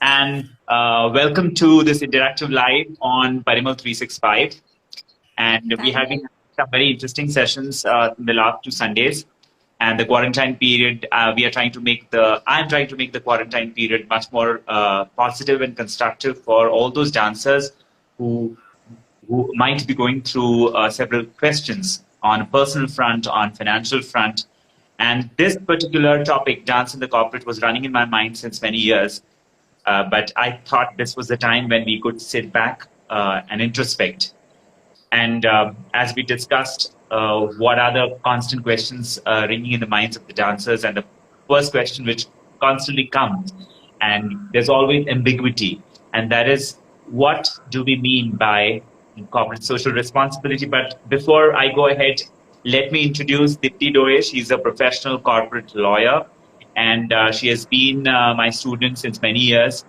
and welcome to this interactive live on Parimal 365. And we Thank have been having some very interesting sessions in the last 2 Sundays. And the quarantine period, I'm trying to make the quarantine period much more positive and constructive for all those dancers who who might be going through several questions on a personal front, on financial front. And this particular topic, dance in the corporate, was running in my mind since many years. But I thought this was the time when we could sit back and introspect. And as we discussed, what are the constant questions ringing in the minds of the dancers? And the first question, which constantly comes, and there's always ambiguity, and that is, what do we mean by corporate social responsibility? But before I go ahead, let me introduce Dipti Doye. She's a professional corporate lawyer, and she has been my student since many years,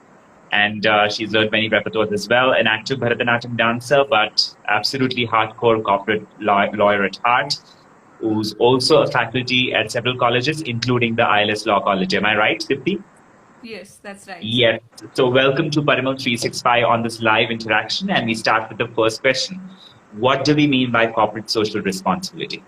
and she's learned many repertoires as well. An active Bharatanatyam dancer, but absolutely hardcore corporate lawyer at heart, who's also a faculty at several colleges, including the ILS Law College. Am I right, Dipti? Yes, that's right. Yes. So welcome to Parimal 365 on this live interaction, and we start with the first question. What do we mean by corporate social responsibility?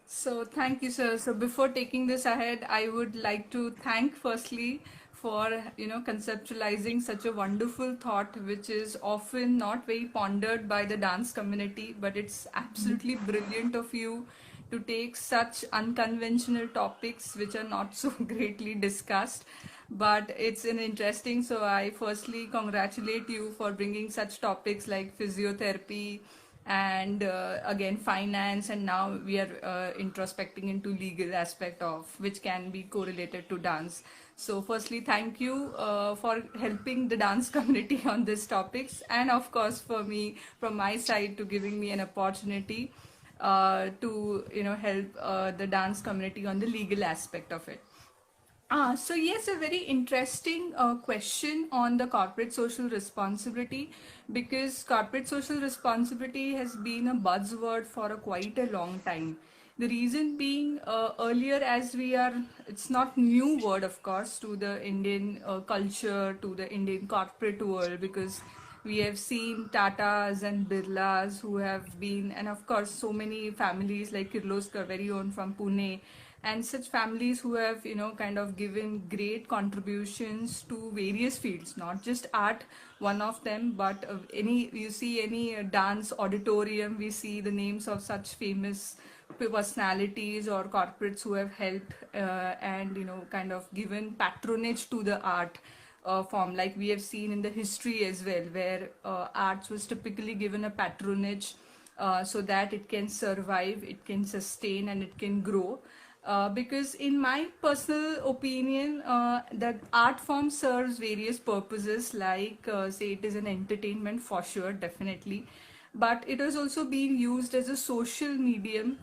So thank you, sir. So before taking this ahead, I would like to thank firstly for conceptualizing such a wonderful thought, which is often not very pondered by the dance community, but it's absolutely brilliant of you to take such unconventional topics which are not so greatly discussed, but it's an interesting. So I firstly congratulate you for bringing such topics like physiotherapy and again finance, and now we are introspecting into legal aspect of which can be correlated to dance. So firstly, thank you for helping the dance community on these topics, and of course for me from my side to giving me an opportunity to help the dance community on the legal aspect of it. So yes, a very interesting question on the corporate social responsibility, because corporate social responsibility has been a buzzword for a quite a long time. The reason being, earlier as we are, it's not new word of course to the Indian culture, to the Indian corporate world, because we have seen Tatas and Birlas who have been, and of course so many families like Kirloskar, very own from Pune, and such families who have kind of given great contributions to various fields, not just art, one of them, but any, you see any dance auditorium, we see the names of such famous personalities or corporates who have helped and kind of given patronage to the art form, like we have seen in the history as well, where arts was typically given a patronage so that it can survive, it can sustain, and it can grow. Because in my personal opinion, that art form serves various purposes, like say it is an entertainment for sure, definitely, but it is also being used as a social medium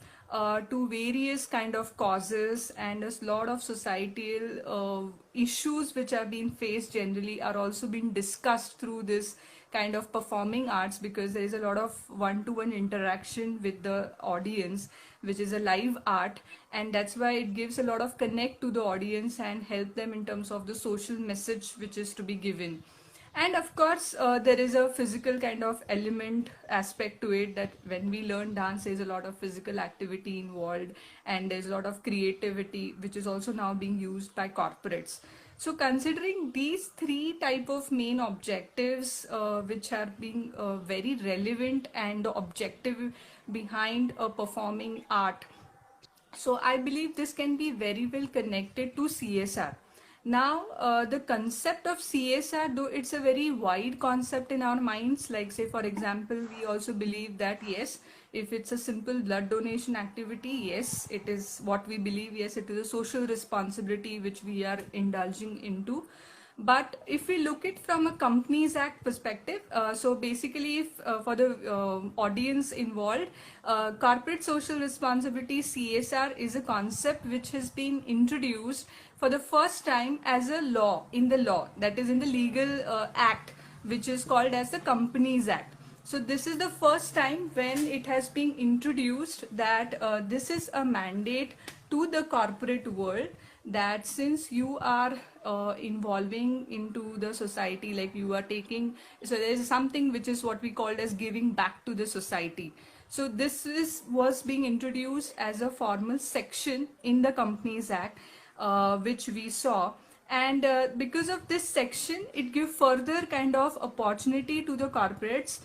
to various kind of causes, and a lot of societal issues which are being faced generally are also being discussed through this kind of performing arts, because there is a lot of one-to-one interaction with the audience, which is a live art, and that's why it gives a lot of connect to the audience and help them in terms of the social message which is to be given. And of course there is a physical kind of element aspect to it, that when we learn dance there's a lot of physical activity involved, and there's a lot of creativity which is also now being used by corporates. So considering these three type of main objectives which are being very relevant and the objective behind a performing art, so I believe this can be very well connected to CSR. Now, the concept of CSR, though it's a very wide concept in our minds, like say for example, we also believe that yes, if it's a simple blood donation activity, yes, it is what we believe, yes, it is a social responsibility which we are indulging into. But if we look it from a Companies Act perspective, so basically if for the audience involved, corporate social responsibility, CSR, is a concept which has been introduced for the first time as a law, in the law, that is in the legal act, which is called as the Companies Act. So this is the first time when it has been introduced that this is a mandate to the corporate world, that since you are involving into the society, like you are taking, so there is something which is what we called as giving back to the society. So this is was being introduced as a formal section in the Companies Act, which we saw. And because of this section, it gives further kind of opportunity to the corporates,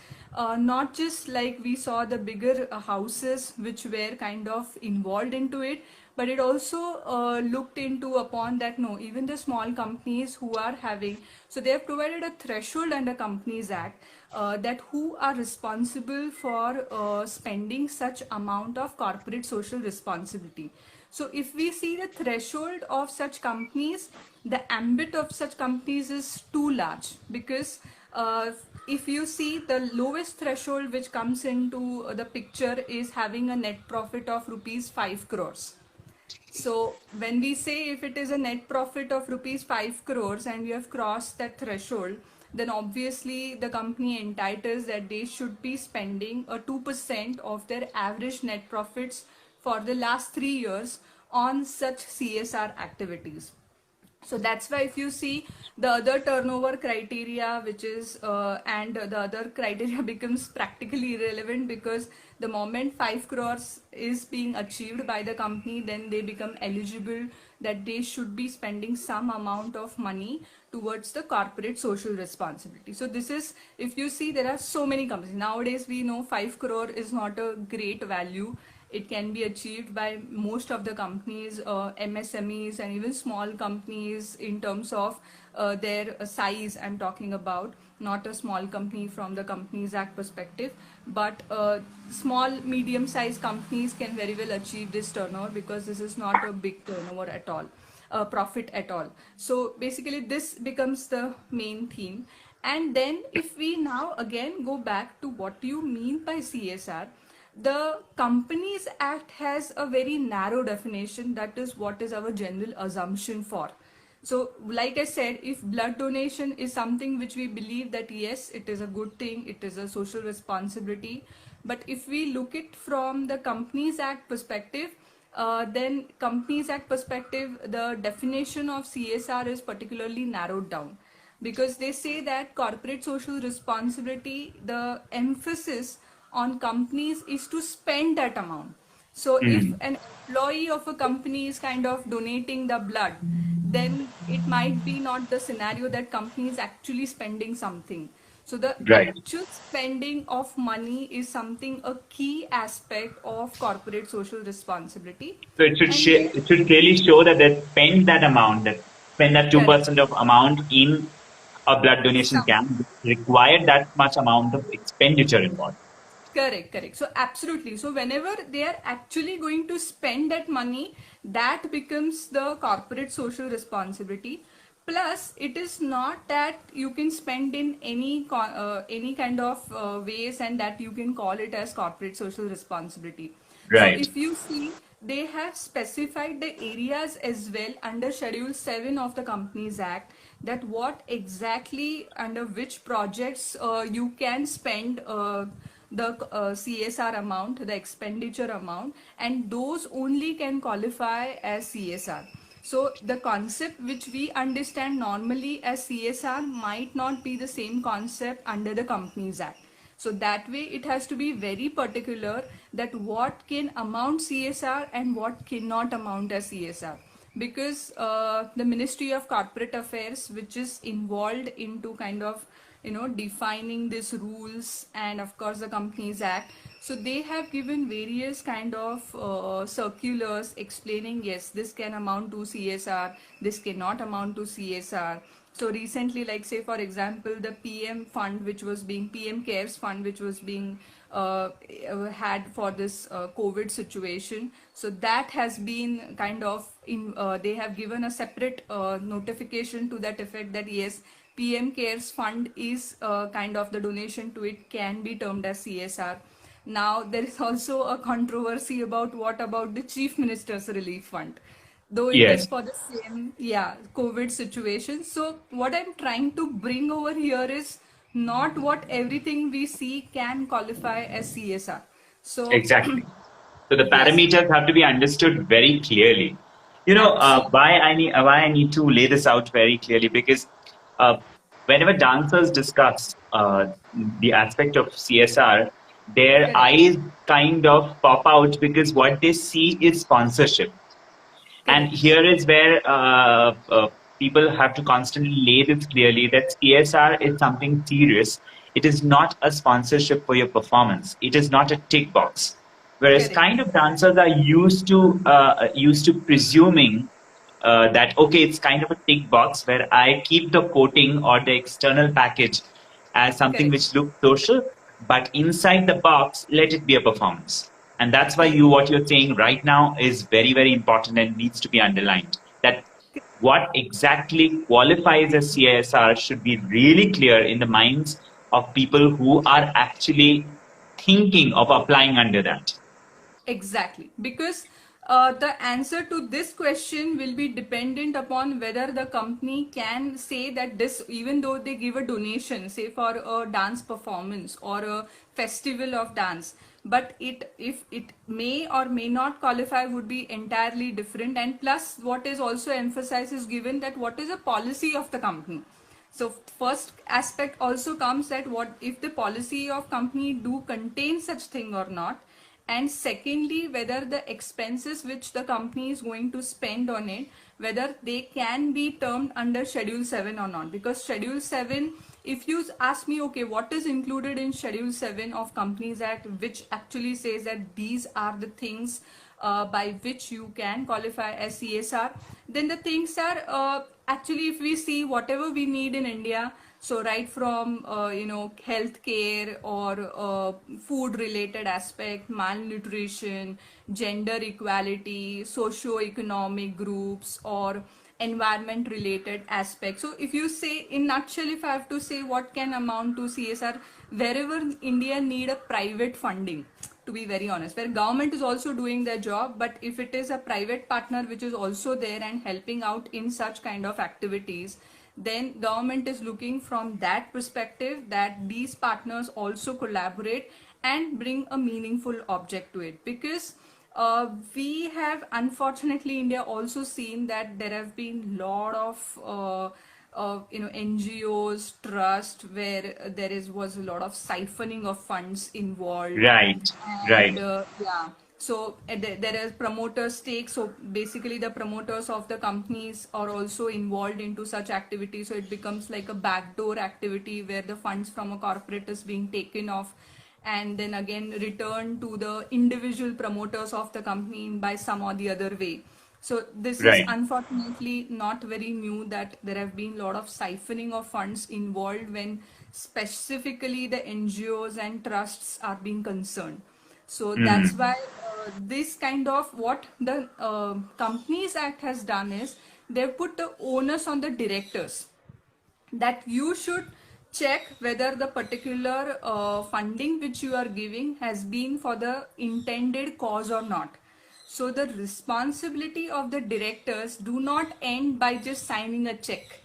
not just like we saw the bigger houses which were kind of involved into it, but it also looked into upon that no, even the small companies who are having, so they have provided a threshold under Companies Act, that who are responsible for spending such amount of corporate social responsibility. So if we see the threshold of such companies, the ambit of such companies is too large, because if you see the lowest threshold which comes into the picture is having a net profit of rupees 5 crores. So when we say if it is a net profit of rupees 5 crores and you have crossed that threshold, then obviously the company entitles that they should be spending a 2% of their average net profits for the last 3 years on such CSR activities. So that's why if you see the other turnover criteria, which is and the other criteria becomes practically irrelevant, because the moment 5 crores is being achieved by the company, then they become eligible that they should be spending some amount of money towards the corporate social responsibility. So this is, if you see, there are so many companies nowadays. We know 5 crore is not a great value. It can be achieved by most of the companies, MSMEs, and even small companies in terms of their size. I'm talking about not a small company from the Companies Act perspective, but small, medium-sized companies can very well achieve this turnover, because this is not a big turnover at all, profit at all. So basically, this becomes the main theme. And then if we now again go back to what do you mean by CSR, the Companies Act has a very narrow definition. That is what is our general assumption for. So like I said, if blood donation is something which we believe that yes, it is a good thing, it is a social responsibility. But if we look it from the Companies Act perspective, then Companies Act perspective, the definition of CSR is particularly narrowed down, because they say that corporate social responsibility, the emphasis on companies is to spend that amount. So if Mm. an employee of a company is kind of donating the blood, then it might be not the scenario that company is actually spending something. So the Right. actual spending of money is something, a key aspect of corporate social responsibility. So it should And then, it should clearly show that they spend that amount, that spend that two correct, percent of amount in a blood donation some. camp, require that much amount of expenditure involved. Correct, correct. So absolutely. So whenever they are actually going to spend that money, that becomes the corporate social responsibility. Plus, it is not that you can spend in any kind of ways, and that you can call it as corporate social responsibility. So Right. if you see, they have specified the areas as well under Schedule 7 of the Companies Act, that what exactly under which projects you can spend the CSR amount, the expenditure amount, and those only can qualify as CSR. So the concept which we understand normally as CSR might not be the same concept under the Companies Act. So that way it has to be very particular that what can amount CSR and what cannot amount as CSR. Because the Ministry of Corporate Affairs, which is involved into kind of defining these rules, and of course the Companies Act, so they have given various kind of circulars explaining, yes, this can amount to CSR, this cannot amount to CSR. So recently, like say for example, the PM fund, which was being PM Cares fund, which was being had for this COVID situation. So that has been kind of they have given a separate notification to that effect that yes, PM Cares fund is kind of the donation to it can be termed as CSR. Now there is also a controversy about what about the Chief Minister's Relief Fund, though it is Yes. for the same COVID situation. So what I'm trying to bring over here is not what everything we see can qualify as CSR. So Exactly. So the Yes. parameters have to be understood very clearly. Absolutely. Why I need to lay this out very clearly, because uh, whenever dancers discuss the aspect of CSR, their Correct. eyes kind of pop out because what they see is sponsorship. And Correct. here is where people have to constantly lay this clearly that CSR is something serious. It is not a sponsorship for your performance. It is not a tick box. Whereas Correct. kind of dancers are used to presuming that okay, it's kind of a tick box where I keep the coating or the external package as something Correct. which looks social, but inside the box, let it be a performance. And that's why Correct. what you're saying right now is very, very important and needs to be underlined. That what exactly qualifies as CSR should be really clear in the minds of people who are actually thinking of applying under that. Exactly, because the answer to this question will be dependent upon whether the company can say that this, even though they give a donation, say for a dance performance or a festival of dance, but it if it may or may not qualify would be entirely different. And plus, what is also emphasized is given that what is a policy of the company. So first aspect also comes that what if the policy of company do contain such thing or not, and secondly whether the expenses which the company is going to spend on it, whether they can be termed under schedule 7 or not. Because schedule 7, if you ask me, okay, what is included in schedule 7 of companies act, which actually says that these are the things by which you can qualify as CSR, then the things are actually, if we see whatever we need in India, so right from healthcare or food related aspect, malnutrition, gender equality, socio-economic groups, or environment related aspects. So if you say in nutshell, if I have to say what can amount to CSR, wherever India need a private funding, to be very honest, where government is also doing their job, but if it is a private partner which is also there and helping out in such kind of activities, then government is looking from that perspective that these partners also collaborate and bring a meaningful object to it. Because we have unfortunately India also seen that there have been lot of NGOs trust where there is was a lot of siphoning of funds involved. Right, And right, yeah, so there is promoter stakes. So basically the promoters of the companies are also involved into such activities, so it becomes like a backdoor activity where the funds from a corporate is being taken off and then again returned to the individual promoters of the company by some or the other way. So this is right. unfortunately not very new, that there have been a lot of siphoning of funds involved when specifically the NGOs and trusts are being concerned. So that's Mm. why this kind of what the Companies Act has done is they've put the onus on the directors that you should check whether the particular funding which you are giving has been for the intended cause or not. So the responsibility of the directors do not end by just signing a check.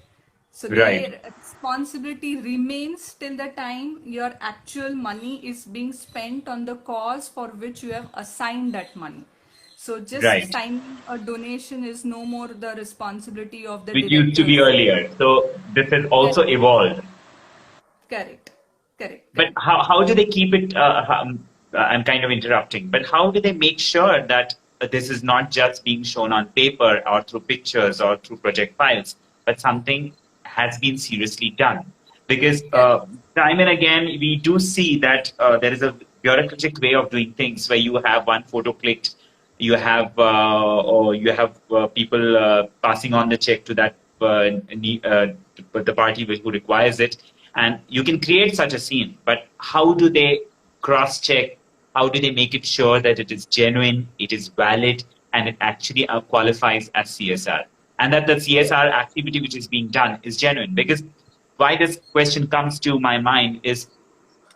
So Right, their responsibility remains till the time your actual money is being spent on the cause for which you have assigned that money. So just right. signing a donation is no more the responsibility of the Which used to be directors. earlier. So this has Correct, also evolved. correct, correct, But correct. how do they keep it? I'm kind of interrupting, but how do they make sure that this is not just being shown on paper or through pictures or through project files, but something has been seriously done? Because Correct. time and again, we do see that there is a bureaucratic way of doing things where you have one photo clicked, you have people passing on the check to that the party who requires it, and you can create such a scene. But how do they cross check? How do they make it sure that it is genuine, it is valid, and it actually qualifies as CSR, and that the CSR activity which is being done is genuine? Because why this question comes to my mind is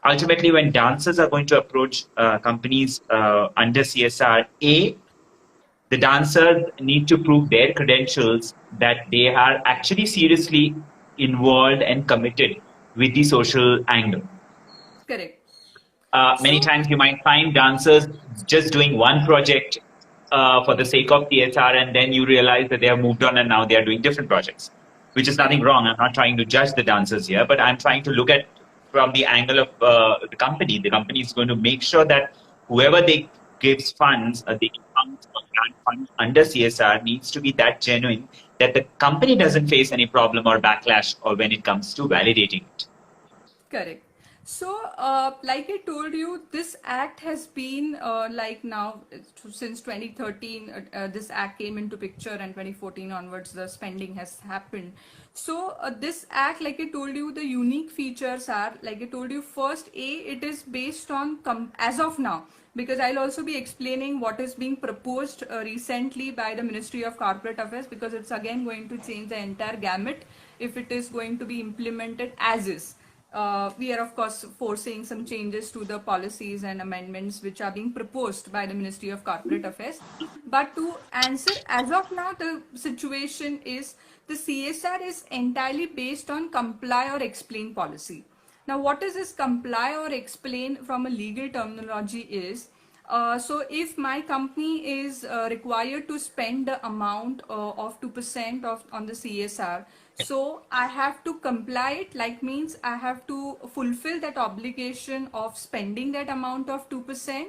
ultimately when dancers are going to approach companies under CSR, the dancers need to prove their credentials that they are actually seriously involved and committed with the social angle. Correct. Many So times you might find dancers just doing one project for the sake of CSR, and then you realize that they have moved on and now they are doing different projects, which is nothing correct. wrong. I'm not trying to judge the dancers here, but I'm trying to look at from the angle of the company. The company is going to make sure that whoever they gives funds, the funds or grant funds under CSR needs to be that genuine that the company doesn't face any problem or backlash or when it comes to validating it. Correct. So, like I told you, this act has been like now since 2013. This act came into picture, and 2014 onwards, the spending has happened. So, this act, like I told you, the unique features are, like I told you, first, it is based on as of now, because I'll also be explaining what is being proposed recently by the Ministry of Corporate Affairs, because it's again going to change the entire gamut if it is going to be implemented as is. We are of course forcing some changes to the policies and amendments which are being proposed by the Ministry of Corporate Affairs. But to answer, as of now, the situation is the CSR is entirely based on comply or explain policy. Now, what is this comply or explain from a legal terminology is, so if my company is required to spend the amount of 2% of on the CSR, so I have to comply it, like means I have to fulfill that obligation of spending that amount of 2%.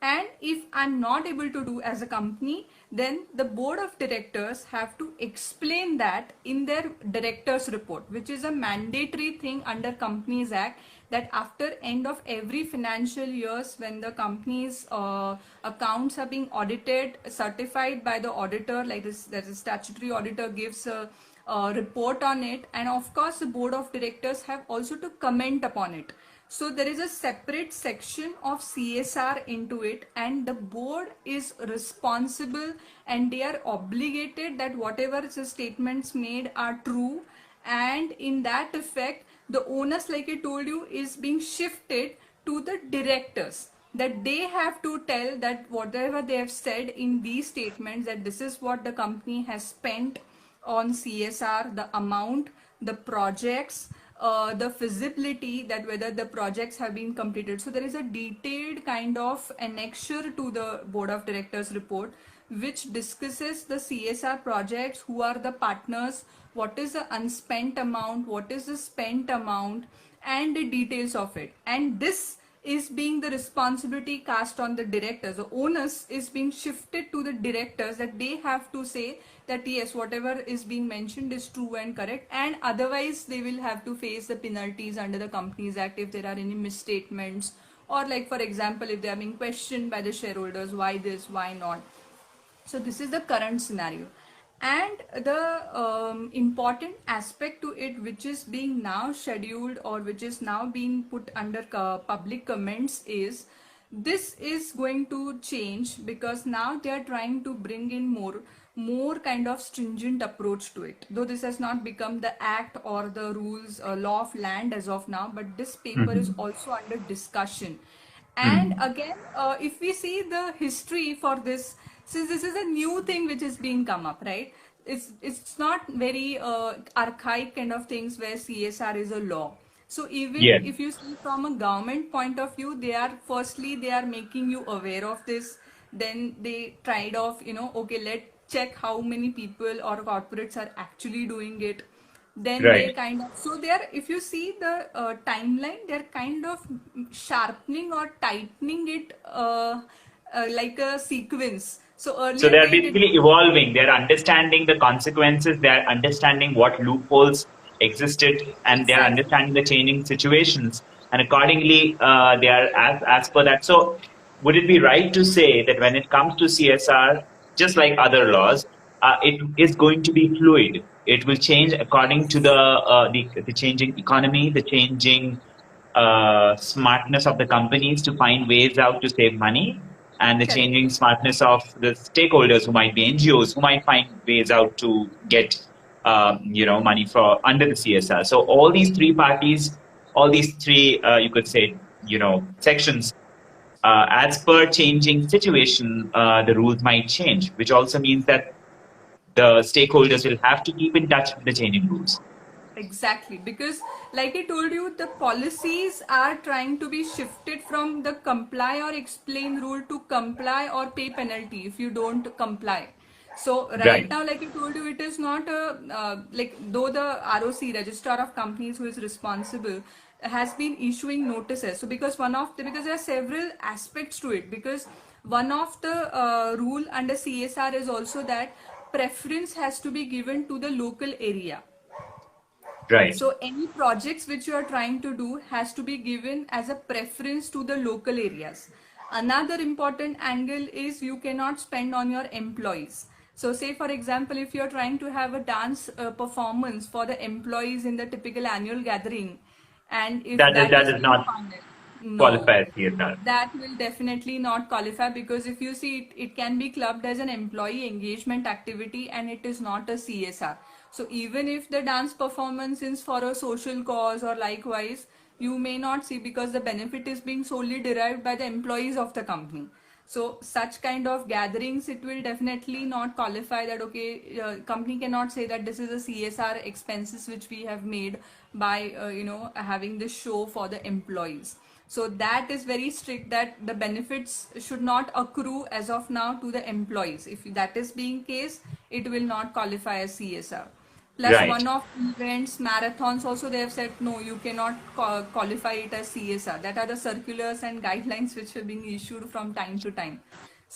And if I'm not able to do as a company, then the board of directors have to explain that in their directors report, which is a mandatory thing under Companies Act, that after end of every financial years, when the company's accounts are being audited, certified by the auditor, like this, that is statutory auditor gives a report on it, and of course the board of directors have also to comment upon it. So there is a separate section of CSR into it, and the board is responsible and they are obligated that whatever the statements made are true, and in that effect the onus, like I told you, is being shifted to the directors, that they have to tell that whatever they have said in these statements, that this is what the company has spent on CSR, the amount, the projects, the feasibility, that whether the projects have been completed. So there is a detailed kind of annexure to the board of directors report which discusses the CSR projects, who are the partners, what is the unspent amount, what is the spent amount, and the details of it. And this is being the responsibility cast on the directors. The onus is being shifted to the directors, that they have to say that yes, whatever is being mentioned is true and correct, and otherwise they will have to face the penalties under the Companies Act if there are any misstatements, or like for example if they are being questioned by the shareholders, why this, why not. So this is the current scenario. And the important aspect to it, which is being now scheduled or which is now being put under public comments, is this is going to change, because now they are trying to bring in more kind of stringent approach to it, though this has not become the act or the rules law of land as of now, but this paper is Mm-hmm. also under discussion. And Mm-hmm. again, if we see the history for this, since this is a new thing which is being come up, right? It's not very archaic kind of things where CSR is a law. So even Yeah. if you see from a government point of view, they are firstly they are making you aware of this. Then they tried of, okay, let check how many people or corporates are actually doing it. Then they Right. kind of, so they are, if you see the timeline, they're kind of sharpening or tightening it like a sequence. So So earlier they're they did. basically evolving. They're understanding the consequences. They're understanding what loopholes existed, and they're Exactly. understanding the changing situations. And accordingly, they are as per that. So, would it be right to say that when it comes to CSR, just like other laws, it is going to be fluid? It will change according to the changing economy, the changing smartness of the companies to find ways out to save money, and the Correct. changing smartness of the stakeholders who might be NGOs who might find ways out to get money for under the CSR. So all these three parties, all these three you could say sections, as per changing situation, the rules might change, which also means that the stakeholders will have to keep in touch with the changing rules. Exactly, because like I told you, the policies are trying to be shifted from the comply or explain rule to comply or pay penalty if you don't comply. So right Right. now, like I told you, it is not a like though the ROC, Registrar of Companies, who is responsible, has been issuing notices. So because there are several aspects to it, because one of the rule under CSR is also that preference has to be given to the local area. Right. So any projects which you are trying to do has to be given as a preference to the local areas. Another important angle is you cannot spend on your employees. So say for example, if you are trying to have a dance performance for the employees in the typical annual gathering, and if that That is does being not funded, no, qualify as CSR. that will definitely not qualify, because if you see it, it can be clubbed as an employee engagement activity and it is not a CSR. So even if the dance performance is for a social cause or likewise, you may not see, because the benefit is being solely derived by the employees of the company. So such kind of gatherings, it will definitely not qualify that, okay, company cannot say that this is a CSR expenses which we have made by having this show for the employees. So that is very strict, that the benefits should not accrue as of now to the employees. If that is being case, it will not qualify as CSR. Plus Right. one of events, marathons also, they have said no, you cannot qualify it as CSR. That are the circulars and guidelines which are being issued from time to time.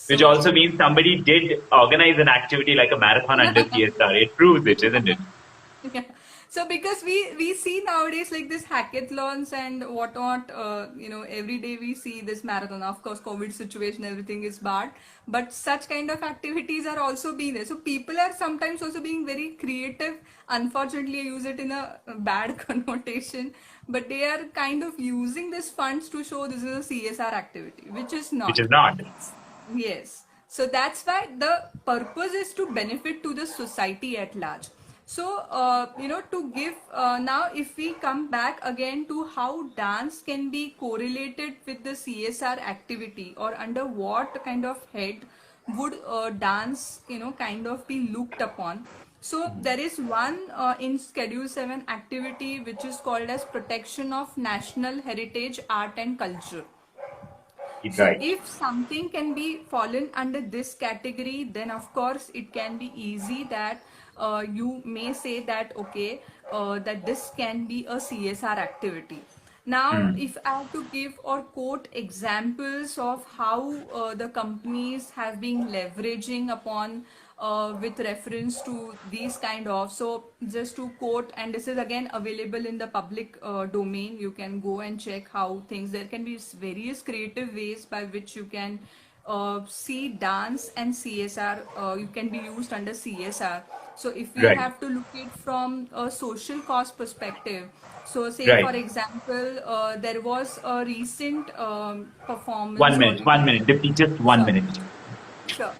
Which So also means somebody did organize an activity like a marathon under CSR. It proves it, isn't it? yeah. So because we see nowadays like this hackathons and whatnot, every day we see this marathon. Of course, COVID situation, everything is bad, but such kind of activities are also being there. So people are sometimes also being very creative. Unfortunately, I use it in a bad connotation, but they are kind of using these funds to show this is a CSR activity, which is Which not. is not. Yes. So that's why the purpose is to benefit to the society at large. So, to give now, if we come back again to how dance can be correlated with the CSR activity, or under what kind of head would dance, kind of be looked upon. So, there is one in Schedule 7 activity which is called as protection of national heritage, art, and culture. So Right. if something can be fallen under this category, then of course it can be easy that you may say that, okay, that this can be a CSR activity. Now, Hmm. if I have to give or quote examples of how the companies have been leveraging upon with reference to these kind of, so just to quote, and this is again available in the public domain, you can go and check how things, there can be various creative ways by which you can see dance and CSR, you can be used under CSR. So if we Right. have to look at from a social cost perspective, so say for Right. example, there was a recent One performance, or minute. you 1 minute. can, Dipti, just 1 minute. sure.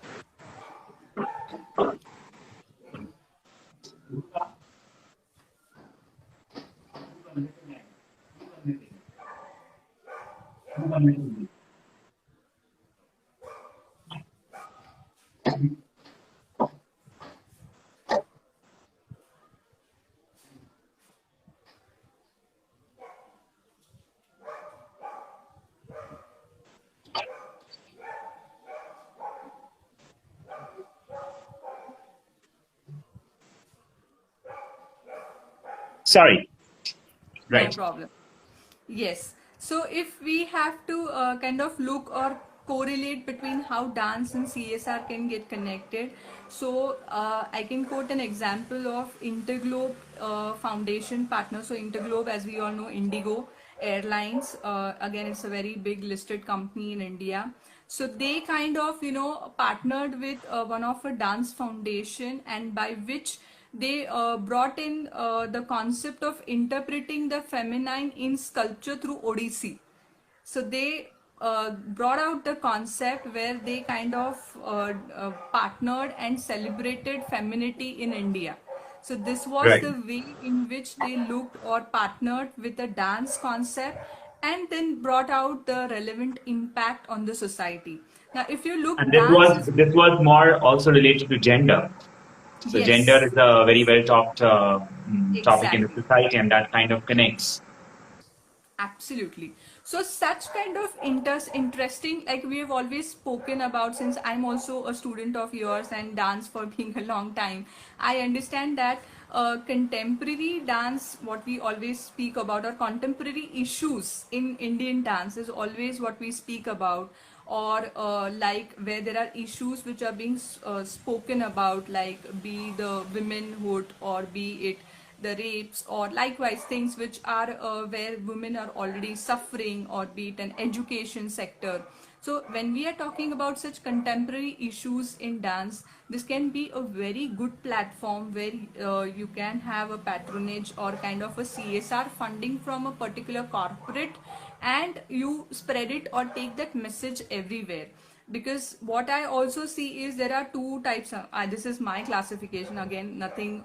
Sorry. No Right. problem. Yes. So if we have to kind of look or correlate between how dance and CSR can get connected, so I can quote an example of Interglobe Foundation partner. So Interglobe, as we all know, Indigo Airlines. Again, it's a very big listed company in India. So they kind of partnered with one of a dance foundation, and by which they brought in the concept of interpreting the feminine in sculpture through Odissi. So they brought out the concept where they kind of partnered and celebrated femininity in India. So this was Right. the way in which they looked or partnered with the dance concept, and then brought out the relevant impact on the society. Now, if you look, And dance is, this was more also related to gender. So gender Yes, is a very well talked topic in the exactly. society, and that kind of connects. Absolutely. So such kind of interesting, like we have always spoken about, since I'm also a student of yours and dance for being a long time, I understand that contemporary dance, what we always speak about, or contemporary issues in Indian dance is always what we speak about, or like where there are issues which are being spoken about, like be the womenhood or be it the rapes, or likewise things which are where women are already suffering, or be it an education sector. So when we are talking about such contemporary issues in dance, this can be a very good platform where you can have a patronage or kind of a CSR funding from a particular corporate, and you spread it or take that message everywhere. Because what I also see is there are two types of, this is my classification, again nothing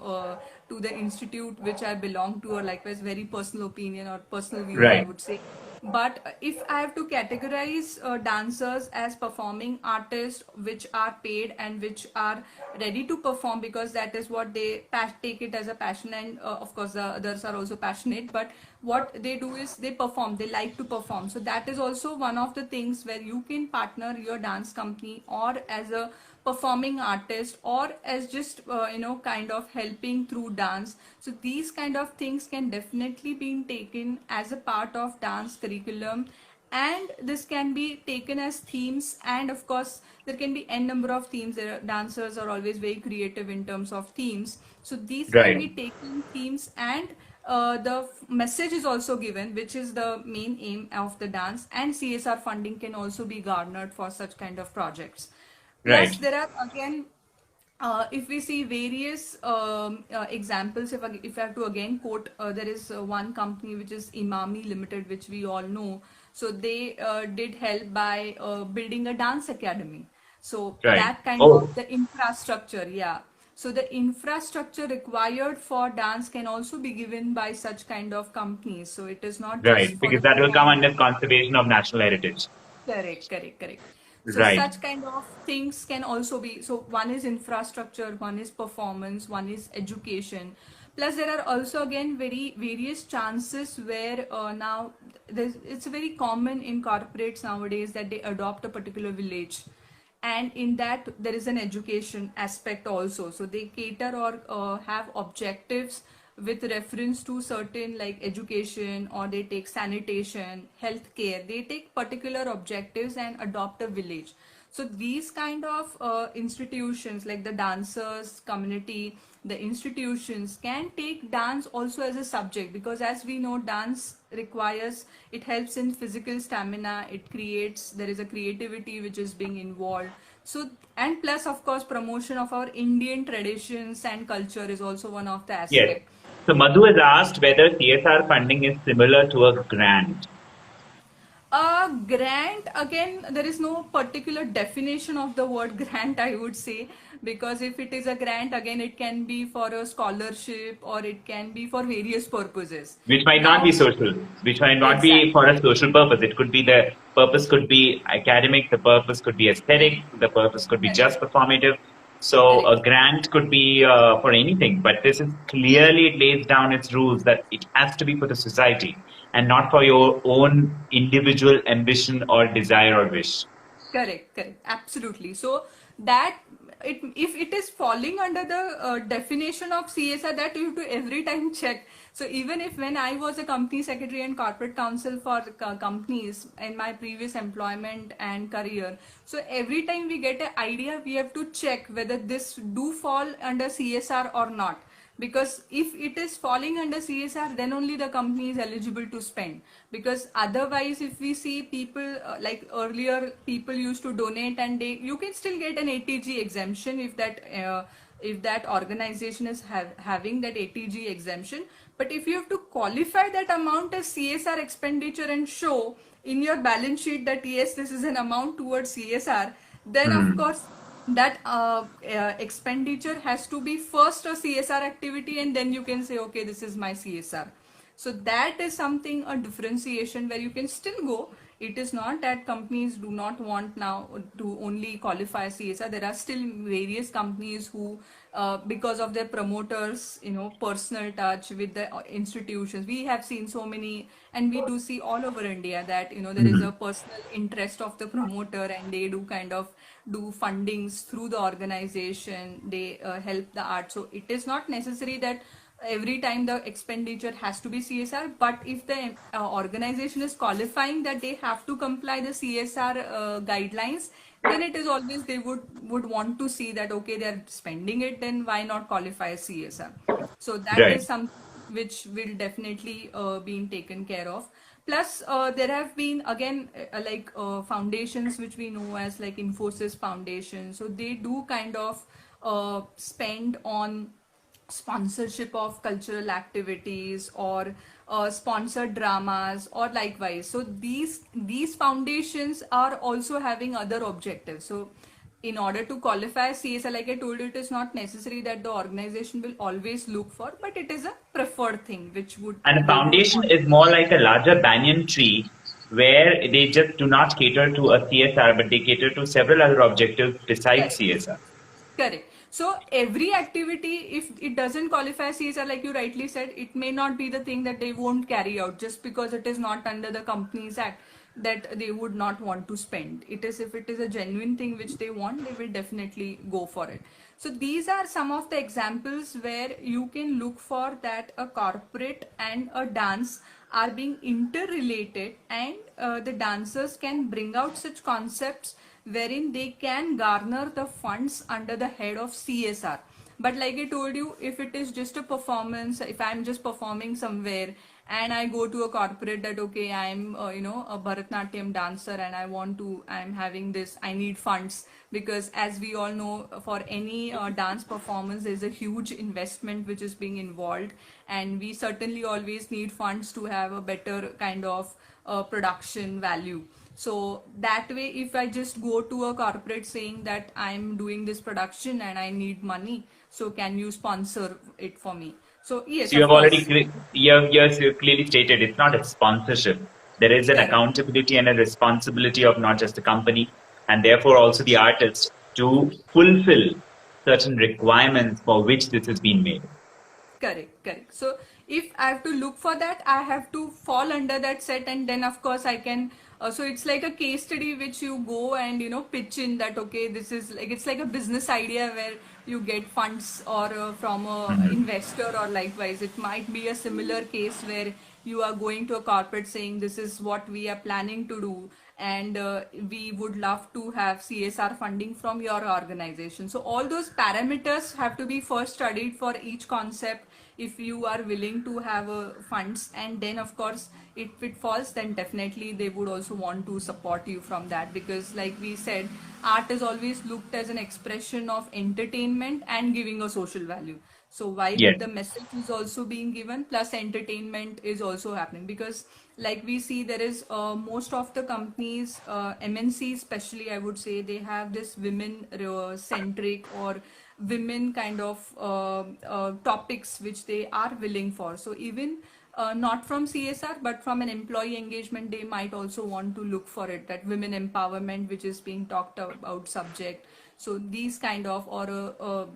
to the institute which I belong to, or likewise very personal opinion or personal views I Right, would say. But if I have to categorize dancers as performing artists which are paid and which are ready to perform, because that is what they take it as a passion, and of course the others are also passionate, but what they do is they perform, they like to perform. So that is also one of the things where you can partner your dance company, or as a performing artist, or as just kind of helping through dance. So these kind of things can definitely be taken as a part of dance curriculum, and this can be taken as themes, and of course there can be n number of themes. Dancers are always very creative in terms of themes, so these can be right, taken themes, and the message is also given, which is the main aim of the dance, and CSR funding can also be garnered for such kind of projects. Plus right, there are again, if we see various examples, if I have to again quote, there is one company which is Imami Limited, which we all know. So they did help by building a dance academy. So right. that kind of Oh, the infrastructure, yeah. So the infrastructure required for dance can also be given by such kind of companies. So it is not just right. for Because the that will come performance. under conservation of national heritage. Correct, correct, correct. So Right, such kind of things can also be, so one is infrastructure, one is performance, one is education. Plus there are also again very various chances where now it's very common in corporates nowadays that they adopt a particular village, and in that there is an education aspect also. So they cater or have objectives with reference to certain like education, or they take sanitation, healthcare, they take particular objectives and adopt a village. So these kind of institutions like the dancers community, the institutions can take dance also as a subject, because as we know dance requires, it helps in physical stamina, it creates, there is a creativity which is being involved. So and plus of course promotion of our Indian traditions and culture is also one of the yes. aspect. So Madhu has asked whether CSR funding is similar to a grant. A grant, again, there is no particular definition of the word grant, I would say, because if it is a grant, again, it can be for a scholarship or it can be for various purposes. Which might not be Now, social, which might not be for exactly, a social purpose. It could be the purpose could be academic, the purpose could be aesthetic, the purpose could be correct, just performative. So correct. a grant could be for anything, but this is clearly it lays down its rules that it has to be for the society and not for your own individual ambition or desire or wish. Correct, correct, absolutely. So that it, if it is falling under the definition of CSR, that you have to every time check. So even if when I was a company secretary and corporate counsel for companies in my previous employment and career, so every time we get an idea, we have to check whether this do fall under CSR or not, because if it is falling under CSR, then only the company is eligible to spend. Because otherwise if we see people like earlier people used to donate, and they, you can still get an ATG exemption if that organization is having that ATG exemption. But if you have to qualify that amount as CSR expenditure and show in your balance sheet that yes, this is an amount towards CSR, then of Hmm. course that expenditure has to be first a CSR activity, and then you can say okay, this is my CSR. So that is something, a differentiation where you can still go it is not that companies do not want now to only qualify CSR. There are still various companies who, because of their promoters, personal touch with the institutions, we have seen so many, and we do see all over India that, there is a Mhm. personal interest of the promoter, and they do kind of do fundings through the organization. They help the art. So it is not necessary that every time the expenditure has to be CSR, but if the organization is qualifying that they have to comply the CSR guidelines, then it is always they would want to see that okay, they are spending it, then why not qualify as CSR? So that Right. is something which will definitely being taken care of. Plus, there have been again foundations which we know as like Infosys Foundation. So they do kind of spend on sponsorship of cultural activities or sponsored dramas or likewise. So these foundations are also having other objectives. So in order to qualify as CSR, like I told you, it is not necessary that the organization will always look for, but it is a preferred thing which would And a they would foundation want. is more like a larger banyan tree where they just do not cater to a CSR, but they cater to several other objectives besides Correct. CSR. Correct. So every activity, if it doesn't qualify CSR, like you rightly said, it may not be the thing that they won't carry out just because it is not under the Companies Act that they would not want to spend. It is if it is a genuine thing which they want, they will definitely go for it. So these are some of the examples where you can look for that a corporate and a dance are being interrelated, and the dancers can bring out such concepts wherein they can garner the funds under the head of CSR. But like I told you, if it is just a performance, if I'm just performing somewhere and I go to a corporate that okay, I'm a Bharatnatyam dancer and I'm having this, I need funds, because as we all know, for any dance performance there's a huge investment which is being involved, and we certainly always need funds to have a better kind of production value. So that way, if I just go to a corporate saying that I'm doing this production and I need money, so can you sponsor it for me? So yes, So you of have already course. yes, you clearly stated it's not a sponsorship. There is an Correct. accountability and a responsibility of not just the company and therefore also the artist to fulfill certain requirements for which this has been made. Correct, correct. So if I have to look for that, I have to fall under that set, and then of course I can. So it's like a case study which you go and pitch in that okay, this is like it's like a business idea where you get funds or from a Mhm. investor or likewise. It might be a similar case where you are going to a corporate saying this is what we are planning to do, and we would love to have CSR funding from your organization. So all those parameters have to be first studied for each concept if you are willing to have funds, and then of course if it falls, then definitely they would also want to support you from that, because like we said, art is always looked as an expression of entertainment and giving a social value. So while Yes. the message is also being given, plus entertainment is also happening, because like we see there is most of the companies, MNC especially, I would say they have this women centric or women kind of topics which they are willing for. So even not from CSR but from an employee engagement, they might also want to look for it, that women empowerment which is being talked about subject. So these kind of or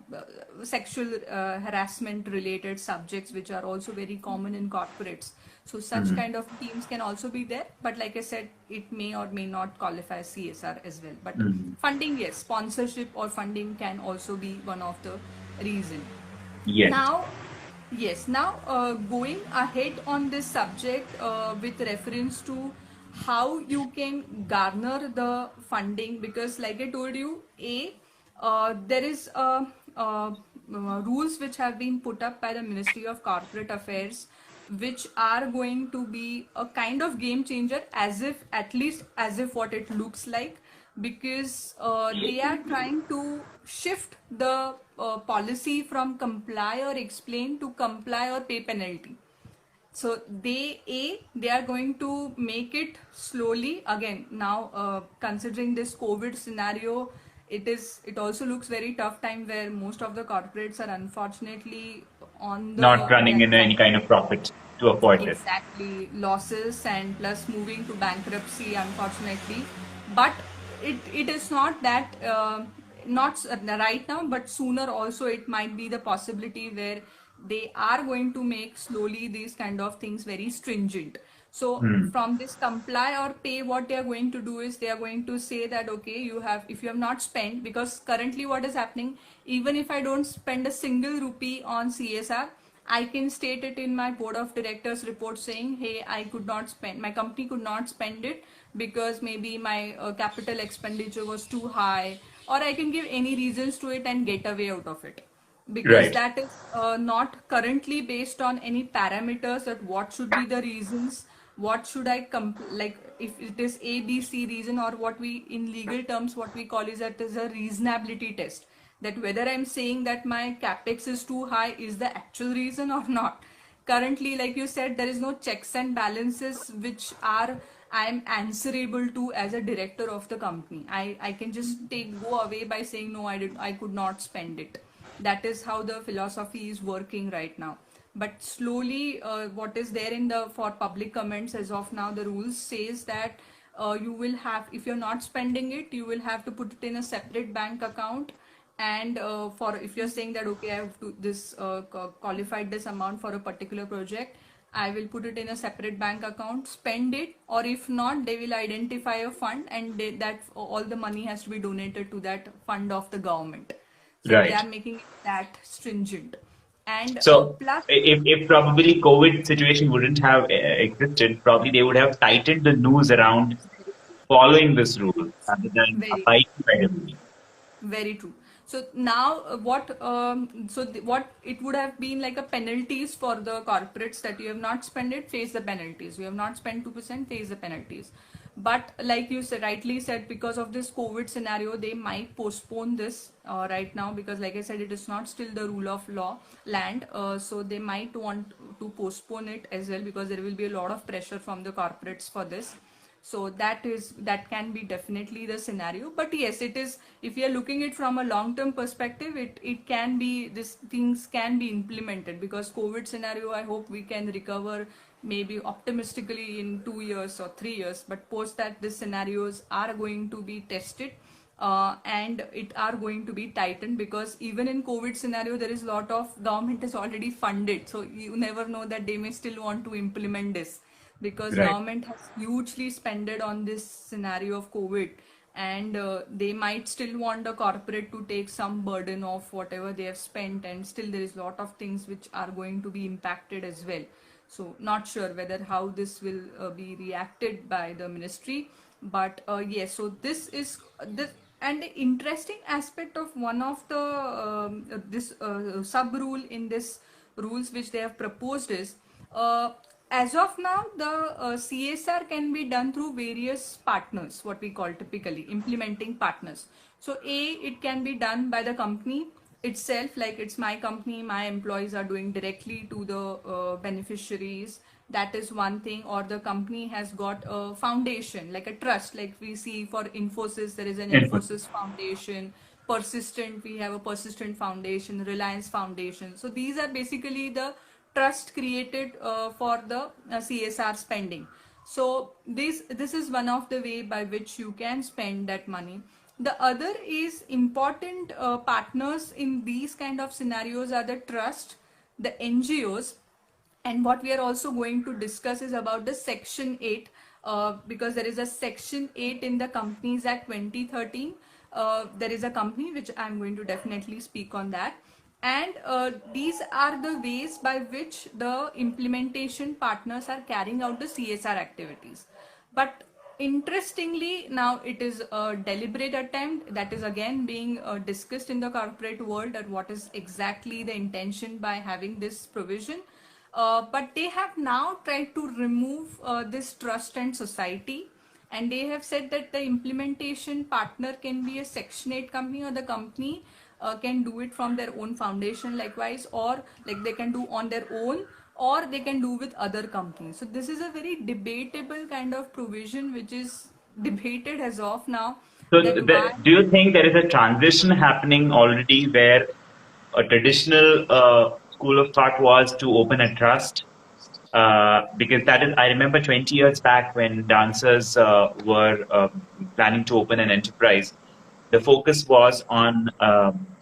sexual harassment related subjects which are also very common in corporates. So such Mhm. kind of teams can also be there, but like I said, it may or may not qualify as CSR as well. But Mhm. funding, yes, sponsorship or funding can also be one of the reason. Yes. Now, yes, now going ahead on this subject with reference to how you can garner the funding, because like I told you, there is rules which have been put up by the Ministry of Corporate Affairs, which are going to be a kind of game changer, as if at least as if what it looks like, because they are trying to shift the policy from comply or explain to comply or pay penalty. So they are going to make it slowly again now, considering this COVID scenario. It also looks very tough time where most of the corporates are unfortunately on Not the running in any website. kind of profit to avoid this. Exactly, losses and plus moving to bankruptcy, unfortunately. But it is not that not right now, but sooner also it might be the possibility where they are going to make slowly these kind of things very stringent. So Hmm. from this comply or pay, what they are going to do is they are going to say that okay, you have, if you have not spent, because currently what is happening, even if I don't spend a single rupee on CSR, I can state it in my board of directors report saying, hey, I could not spend, my company could not spend it because maybe my capital expenditure was too high, or I can give any reasons to it and get away out of it. Because Right. that is not currently based on any parameters that what should be the reasons, what should I like if it is A, B, C reason, or what we in legal terms what we call is that is a reasonability test, that whether I'm saying that my capex is too high is the actual reason or not. Currently, like you said, there is no checks and balances which are I am answerable to as a director of the company. I can just go away by saying no, I could not spend it. That is how the philosophy is working right now. But slowly, what is there in the for public comments as of now, the rules says that you will have, if you're not spending it, you will have to put it in a separate bank account. And for if you're saying that okay, I have to this qualified this amount for a particular project, I will put it in a separate bank account, spend it, or if not, they will identify a fund, and that all the money has to be donated to that fund of the government. So they Right. are making it that stringent. And So plus, if probably COVID situation wouldn't have existed, probably they would have tightened the noose around following this rule rather than very abiding by the rule. very true. So now, what it would have been like a penalties for the corporates that you have not spent it, face the penalties. You have not spent 2%, face the penalties. But like you said, rightly said, because of this COVID scenario, they might postpone this right now because, like I said, it is not still the rule of law land. So they might want to postpone it as well because there will be a lot of pressure from the corporates for this. So that can be definitely the scenario. But yes, it is, if you are looking it from a long term perspective, it can be, this things can be implemented, because COVID scenario, I hope we can recover maybe optimistically in 2 years or 3 years, but post that these scenarios are going to be tested and it are going to be tightened, because even in COVID scenario there is a lot of government is already funded, so you never know that they may still want to implement this, because Right. government has hugely spended on this scenario of COVID, and they might still want the corporate to take some burden of whatever they have spent, and still there is a lot of things which are going to be impacted as well. So not sure whether how this will be reacted by the ministry, but yes, so this is this. And the interesting aspect of one of the this sub rule in this rules which they have proposed is, as of now, the CSR can be done through various partners, what we call typically implementing partners. So, it can be done by the company itself, like it's my company, my employees are doing directly to the beneficiaries. That is one thing. Or the company has got a foundation, like a trust, like we see for Infosys, there is an Input. Infosys Foundation. Persistent, we have a Persistent Foundation, Reliance Foundation. So these are basically the trust created for the CSR spending. So this is one of the way by which you can spend that money. The other is important partners in these kind of scenarios are the trust, the NGOs, and what we are also going to discuss is about the Section 8, because there is a Section 8 in the Companies Act 2013. There is a company which I'm going to definitely speak on that. And these are the ways by which the implementation partners are carrying out the CSR activities. But interestingly, now it is a deliberate attempt that is again being discussed in the corporate world, at what is exactly the intention by having this provision. But they have now tried to remove this trust and society, and they have said that the implementation partner can be a Section 8 company, or the company can do it from their own foundation likewise, or like they can do on their own, or they can do with other companies. So this is a very debatable kind of provision which is debated as of now, So that why. do you think there is a transition happening already where a traditional school of thought was to open a trust, because that is, I remember 20 years back when dancers were planning to open an enterprise, the focus was on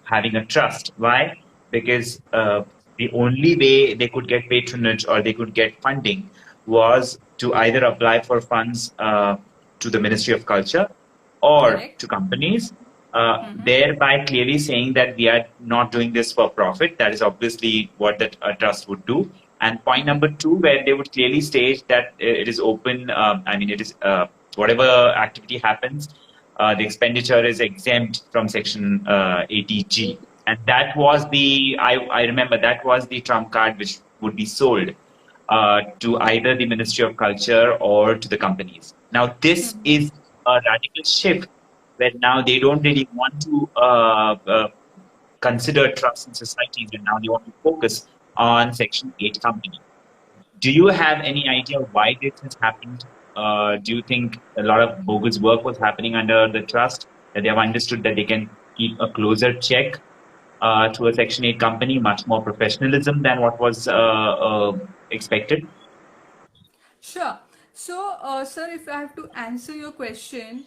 having a trust. Why? Because the only way they could get patronage or they could get funding was to either apply for funds to the Ministry of Culture or Correct. to companies, Mm-hmm. thereby clearly saying that we are not doing this for profit. That is obviously what that a trust would do. And point Mm-hmm. number two, where they would clearly state that it is open. I mean, it is whatever activity happens, the expenditure is exempt from Section 80G. And that was I remember that was the trump card which would be sold to either the Ministry of Culture or to the companies. Now, this is a radical shift where now they don't really want to consider trust in societies, and now they want to focus on Section 8 company. Do you have any idea why this has happened? Do you think a lot of bogus work was happening under the trust, that they have understood that they can keep a closer check to a Section 8 company, much more professionalism than what was expected? Sure. So, sir, if I have to answer your question,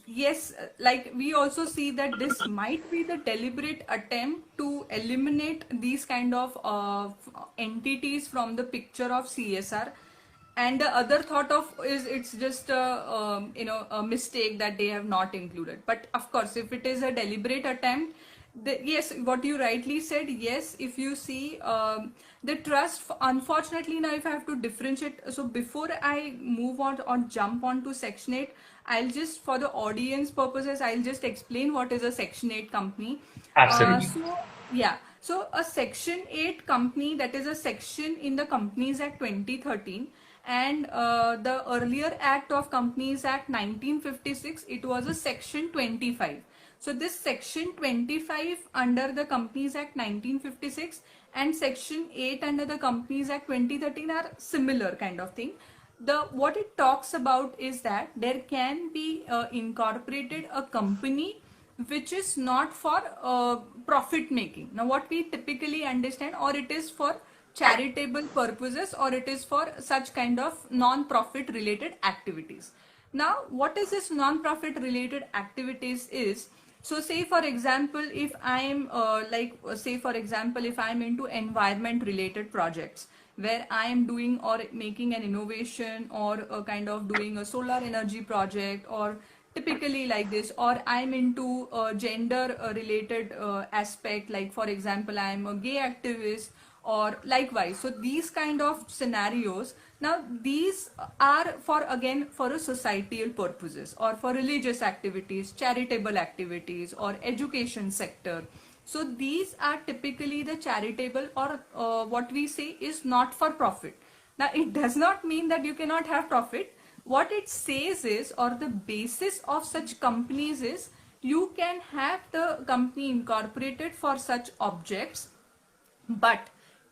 yes, like we also see that this might be the deliberate attempt to eliminate these kind of entities from the picture of CSR. And the other thought of is it's just a a mistake that they have not included. But of course, if it is a deliberate attempt, yes, what you rightly said, yes, if you see the trust, unfortunately, now if I have to differentiate, so before I move on or jump on to Section 8, I'll just, for the audience purposes, I'll just explain what is a Section 8 company. Absolutely. So, yeah, so a Section 8 company, that is a section in the Companies Act 2013, and the earlier Act of Companies Act 1956, it was a Section 25. So this Section 25 under the Companies Act 1956 and Section 8 under the Companies Act 2013 are similar kind of thing. The what it talks about is that there can be incorporated a company which is not for profit making. Now what we typically understand, or it is for charitable purposes, or it is for such kind of non-profit related activities. Now what is this non-profit related activities is, so say for example, if I'm say for example, if I'm into environment related projects where I am doing or making an innovation or a kind of doing a solar energy project, or typically like this, or I'm into a gender related aspect, like for example I'm a gay activist, or likewise. So these kind of scenarios, now these are for, again, for a societal purposes or for religious activities, charitable activities, or education sector. So these are typically the charitable, or what we say is not for profit. Now it does not mean that you cannot have profit. What it says is, or the basis of such companies is, you can have the company incorporated for such objects, but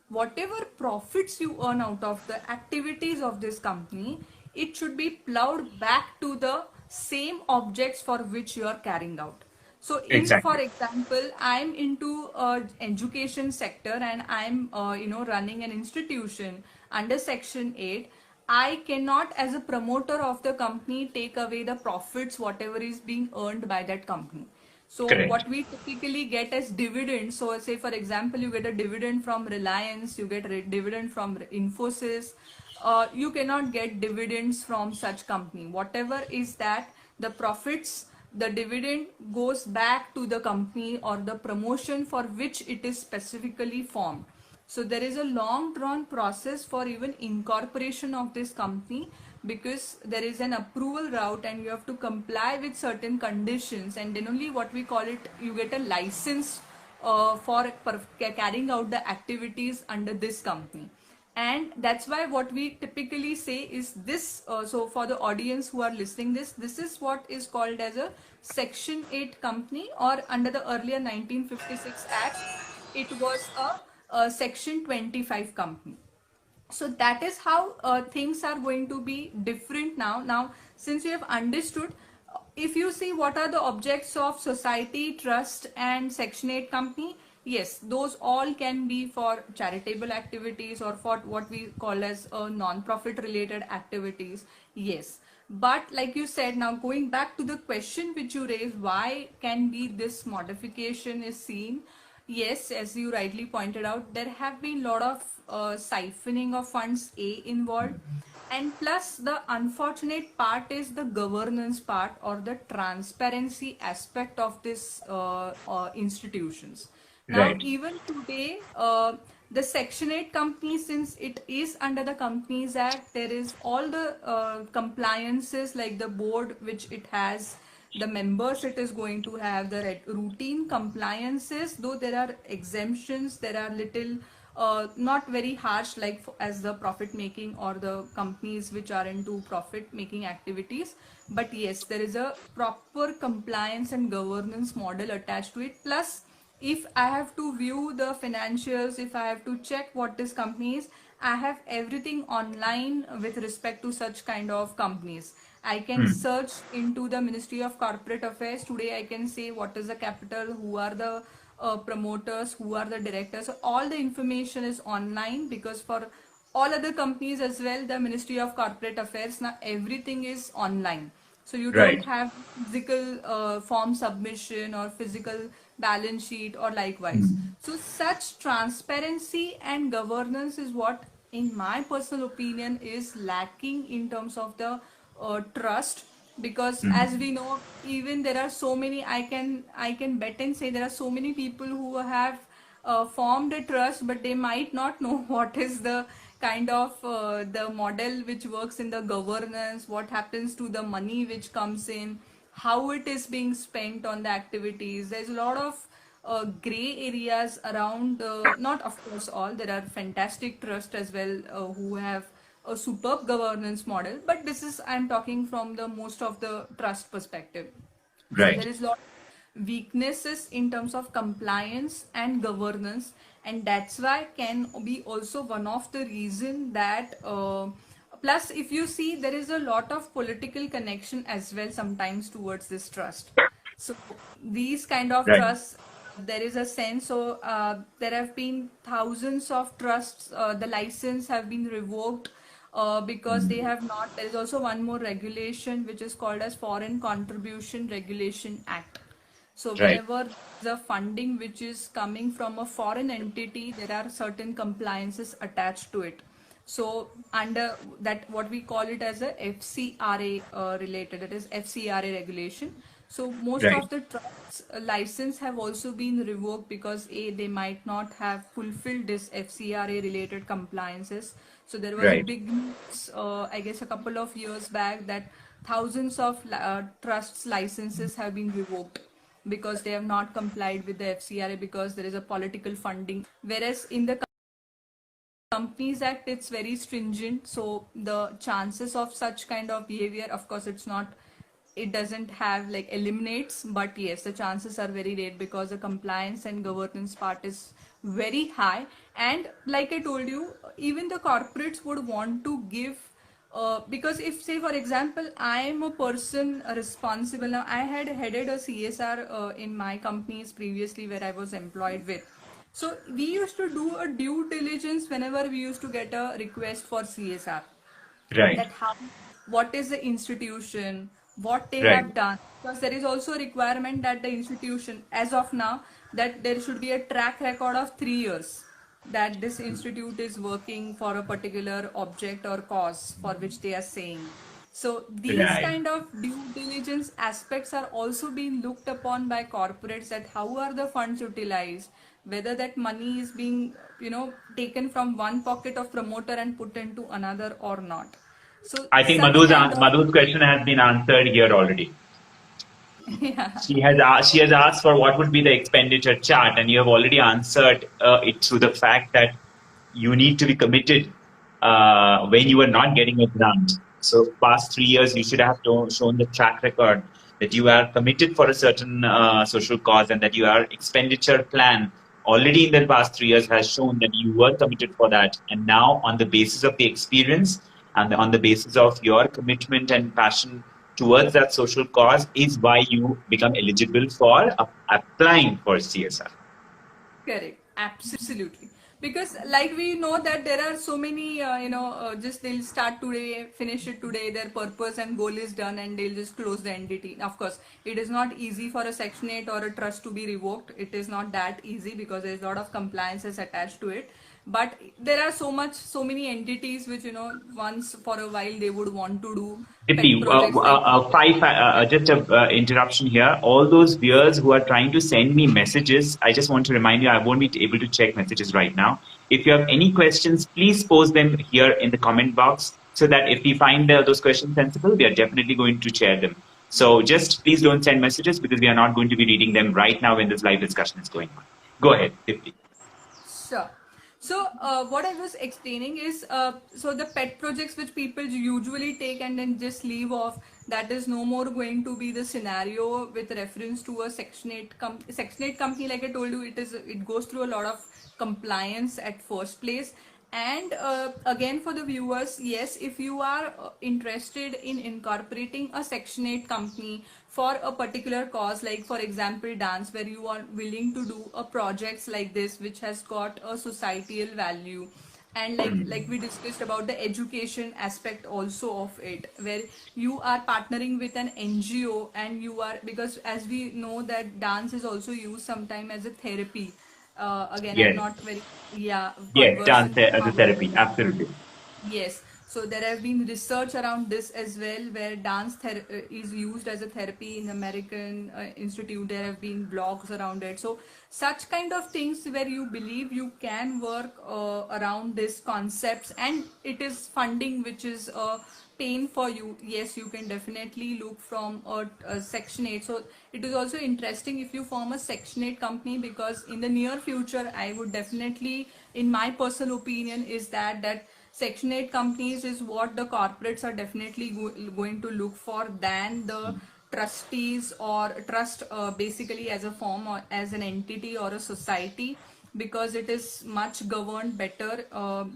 whatever profits you earn out of the activities of this company, it should be plowed back to the same objects for which you are carrying out. So if for Exactly. example I'm into education sector and I'm running an institution under Section 8, I cannot, as a promoter of the company, take away the profits whatever is being earned by that company. So Correct. what we typically get as dividends, so say for example you get a dividend from Reliance, you get a dividend from Infosys, you cannot get dividends from such company. Whatever is that, the profits, the dividend goes back to the company or the promotion for which it is specifically formed. So there is a long drawn process for even incorporation of this company, because there is an approval route and you have to comply with certain conditions, and then only what we call it, you get a license for carrying out the activities under this company. And that's why what we typically say is this, so for the audience who are listening this is what is called as a Section 8 company, or under the earlier 1956 Act it was a Section 25 company. So that is how things are going to be different now. Since you have understood, if you see what are the objects of society, trust and Section 8 company, yes, those all can be for charitable activities or for what we call as non-profit related activities. Yes. But like you said, now going back to the question which you raised, why can be this modification is seen? Yes, as you rightly pointed out, there have been a lot of siphoning of funds involved, and plus the unfortunate part is the governance part or the transparency aspect of this institutions. Now, Right. even today, the Section 8 company, since it is under the Companies Act, there is all the compliances like the board which it has, the members it is going to have, the routine compliances, though there are exemptions, there are little not very harsh like as the profit making or the companies which are into profit making activities, but yes, there is a proper compliance and governance model attached to it. Plus, if I have to view the financials, if I have to check what this company is, I have everything online with respect to such kind of companies. I can Hmm. search into the Ministry of Corporate Affairs. Today I can say what is the capital, who are the promoters, who are the directors. So all the information is online, because for all other companies as well, the Ministry of Corporate Affairs, now everything is online. So you don't Right. have physical form submission or physical balance sheet or likewise. Hmm. So such transparency and governance is what, in my personal opinion, is lacking in terms of the trust. Because Hmm. as we know, even there are so many, I can bet and say there are so many people who have formed a trust, but they might not know what is the kind of the model which works in the governance, what happens to the money which comes in, how it is being spent on the activities. There's a lot of gray areas around, not of course all, there are fantastic trusts as well who have a superb governance model, but this is, I'm talking from the most of the trust perspective. So there Right. is a lot of weaknesses in terms of compliance and governance, and that's why can be also one of the reason that plus if you see, there is a lot of political connection as well sometimes towards this trust. So these kind of Right. trusts, there is a sense. So there have been thousands of trusts, the license have been revoked because they Hmm. have not. There is also one more regulation which is called as Foreign Contribution Regulation Act. So Right. whenever the funding which is coming from a foreign entity, there are certain compliances attached to it. So under that, what we call it as a FCRA related, it is FCRA regulation. So most Right. of the trucks license have also been revoked because they might not have fulfilled this FCRA related compliances. So there was a Right. big news, I guess a couple of years back, that thousands of trusts licenses have been revoked because they have not complied with the FCRA because there is a political funding. Whereas in the Companies Act, it's very stringent. So the chances of such kind of behavior, of course, it doesn't have like eliminates, but yes, the chances are very rare because the compliance and governance part is very high. And like I told you, even the corporates would want to give because if say for example I am a person responsible. Now I had headed a CSR in my companies previously where I was employed with. So we used to do a due diligence whenever we used to get a request for CSR, Right. that how, what is the institution, what they Right. have done, because there is also a requirement that the institution, as of now, that there should be a track record of 3 years that this institute is working for a particular object or cause for which they are saying. So these Right. kind of due diligence aspects are also being looked upon by corporates, that how are the funds utilized, whether that money is being taken from one pocket of promoter and put into another or not. So I think such kind of Madhu's question has been answered here already. yeah. She has asked for what would be the expenditure chart, and you have already answered it through the fact that you need to be committed when you are not getting a grant. So, past 3 years, you should have shown the track record that you are committed for a certain social cause, and that your expenditure plan already in the past 3 years has shown that you were committed for that. And now, on the basis of the experience and on the basis of your commitment and passion towards that social cause, is why you become eligible for applying for CSR. Correct, absolutely. Because like we know that there are so many, just they'll start today, finish it today, their purpose and goal is done, and they'll just close the entity. Of course, it is not easy for a Section 8 or a trust to be revoked. It is not that easy because there's a lot of compliances attached to it. But there are so many entities which, once for a while they would want to do pet Dipti, projects like. just a interruption here. All those viewers who are trying to send me messages, I just want to remind you, I won't be able to check messages right now. If you have any questions, please post them here in the comment box so that if we find those questions sensible, we are definitely going to share them. So just please don't send messages because we are not going to be reading them right now when this live discussion is going on. Go ahead, Dipti. Sure. So what I was explaining is, so the pet projects which people usually take and then just leave off, that is no more going to be the scenario with reference to a Section 8 company. Like I told you, it goes through a lot of compliance at first place. And again, for the viewers, yes, if you are interested in incorporating a Section 8 company for a particular cause, like for example dance, where you are willing to do a projects like this which has got a societal value, and like we discussed about the education aspect also of it, where you are partnering with an NGO, and you are, because as we know that dance is also used sometime as a therapy. Again, I'm Yes, not very, yeah, yes, dance conversant with as a how. therapy, absolutely. Yes, so there have been research around this as well, where is used as a therapy in American Institute. There have been blogs around it. So such kind of things where you believe you can work around these concepts, and it is funding which is pain for you. Yes, you can definitely look from a Section 8. So it is also interesting if you form a Section 8 company, because in the near future, I would definitely, in my personal opinion, is that Section 8 companies is what the corporates are definitely going to look for than the trustees or trust, basically as a form or as an entity or a society, because it is much governed better.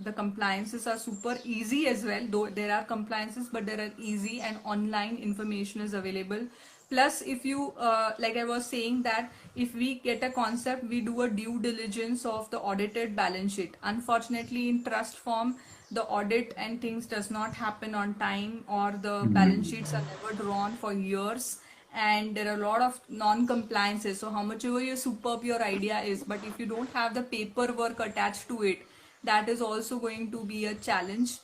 The compliances are super easy as well, though there are compliances, but there are easy and online information is available. Plus, if you, like I was saying, that if we get a concept, we do a due diligence of the audited balance sheet. Unfortunately, in trust form, the audit and things does not happen on time, or the balance sheets are never drawn for years, and there are a lot of non-compliances. So how much ever you superb your idea is, but if you don't have the paperwork attached to it, that is also going to be a challenge.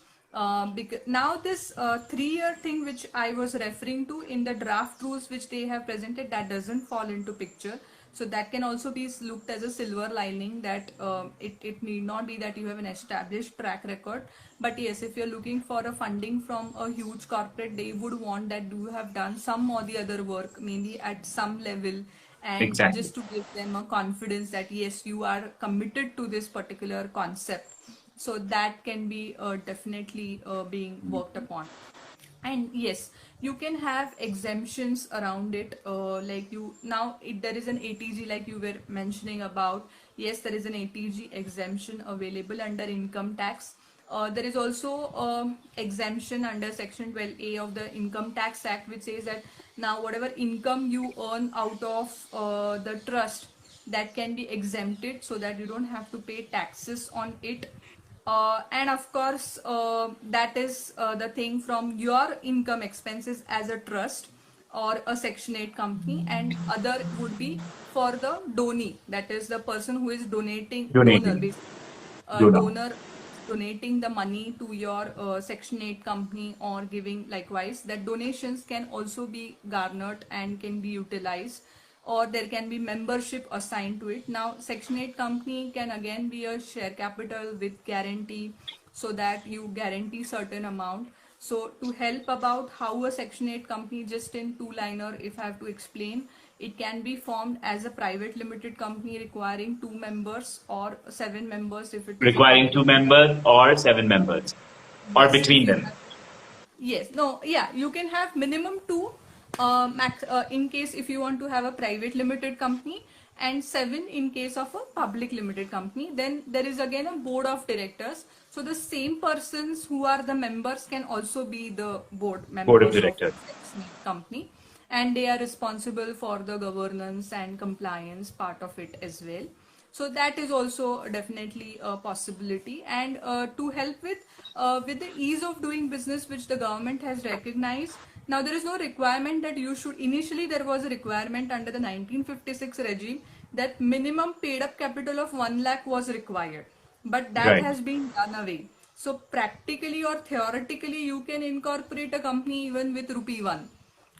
Because now this 3-year thing which I was referring to in the draft rules which they have presented, that doesn't fall into picture. So that can also be looked as a silver lining, that it need not be that you have an established track record. But yes, if you're looking for a funding from a huge corporate, they would want that you have done some or the other work, maybe at some level, and Exactly. just to give them a confidence that yes, you are committed to this particular concept. So that can be definitely being worked upon. And yes, you can have exemptions around it, like you now there is an ATG, like you were mentioning about. Yes, there is an ATG exemption available under income tax. There is also exemption under section 12A of the Income Tax Act, which says that now whatever income you earn out of the trust, that can be exempted, so that you don't have to pay taxes on it. And of course, that is the thing from your income expenses as a trust or a Section 8 company, and other would be for the donee, that is the person who is donating, donor Donating. basically, Donor. donor donating the money to your Section 8 company, or giving likewise. That donations can also be garnered and can be utilized, or there can be membership assigned to it. Now, Section 8 company can again be a share capital with guarantee, so that you guarantee certain amount. So to help about how a Section 8 company, just in two-liner, if I have to explain, it can be formed as a private limited company requiring 2 members, or 7 members if it is a Requiring public. 2 members or 7 members, or Yes, if between you them. have. Yes, no, yeah, you can have minimum two, in case if you want to have a private limited company, and 7 in case of a public limited company. Then there is again a board of directors. So the same persons who are the members can also be the board Board of members of directors. the company, and they are responsible for the governance and compliance part of it as well. So that is also definitely a possibility. And to help with the ease of doing business, which the government has recognized, now there is no requirement that you should. Initially, there was a requirement under the 1956 regime that minimum paid up capital of 1 lakh was required, but that Right. has been done away. So practically or theoretically, you can incorporate a company even with rupee 1.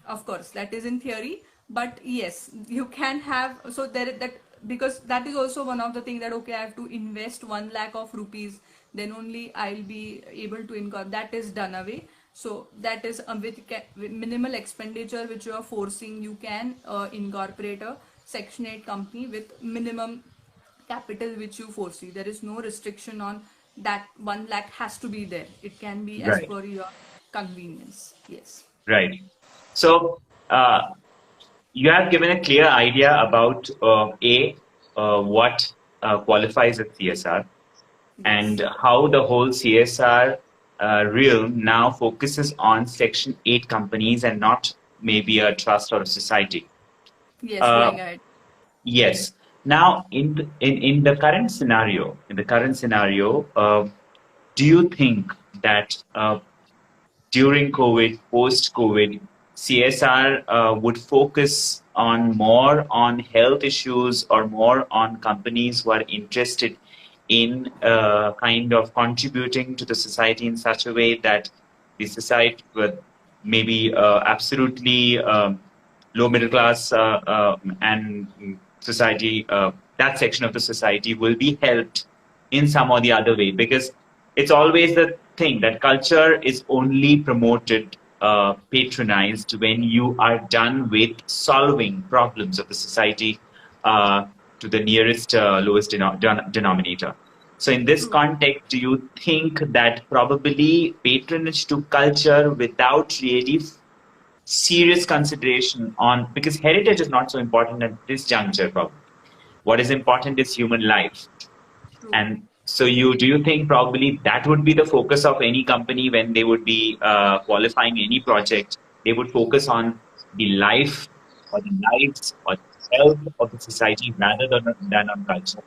Of course, that is in theory, but yes, you can have. So there that, because that is also one of the things that okay, I have to invest 1 lakh of rupees, then only I'll be able to incorporate. That is done away. So that is with minimal expenditure which you are forcing, you can incorporate a Section 8 company with minimum capital which you foresee. There is no restriction on that 1 lakh has to be there. It can be as Right. per your convenience. Yes. Right. So you have given a clear idea about what qualifies as CSR, and Yes. how the whole CSR realm now focuses on Section 8 companies and not maybe a trust or a society. Yes, Uh, going ahead. yes. Now, in the current scenario, do you think that during COVID, post COVID, CSR would focus on more on health issues or more on companies who are interested in kind of contributing to the society in such a way that the society would maybe absolutely low middle class and society, that section of the society will be helped in some or the other way, because it's always the thing that culture is only promoted, patronized when you are done with solving problems of the society uh, to the nearest lowest denominator. So, in this True. context, do you think that probably patronage to culture without really serious consideration on, because heritage is not so important at this juncture, probably what is important is human life. True. And so, do you think probably that would be the focus of any company when they would be qualifying any project? They would focus on the life or the lives or the health of the society rather than on culture.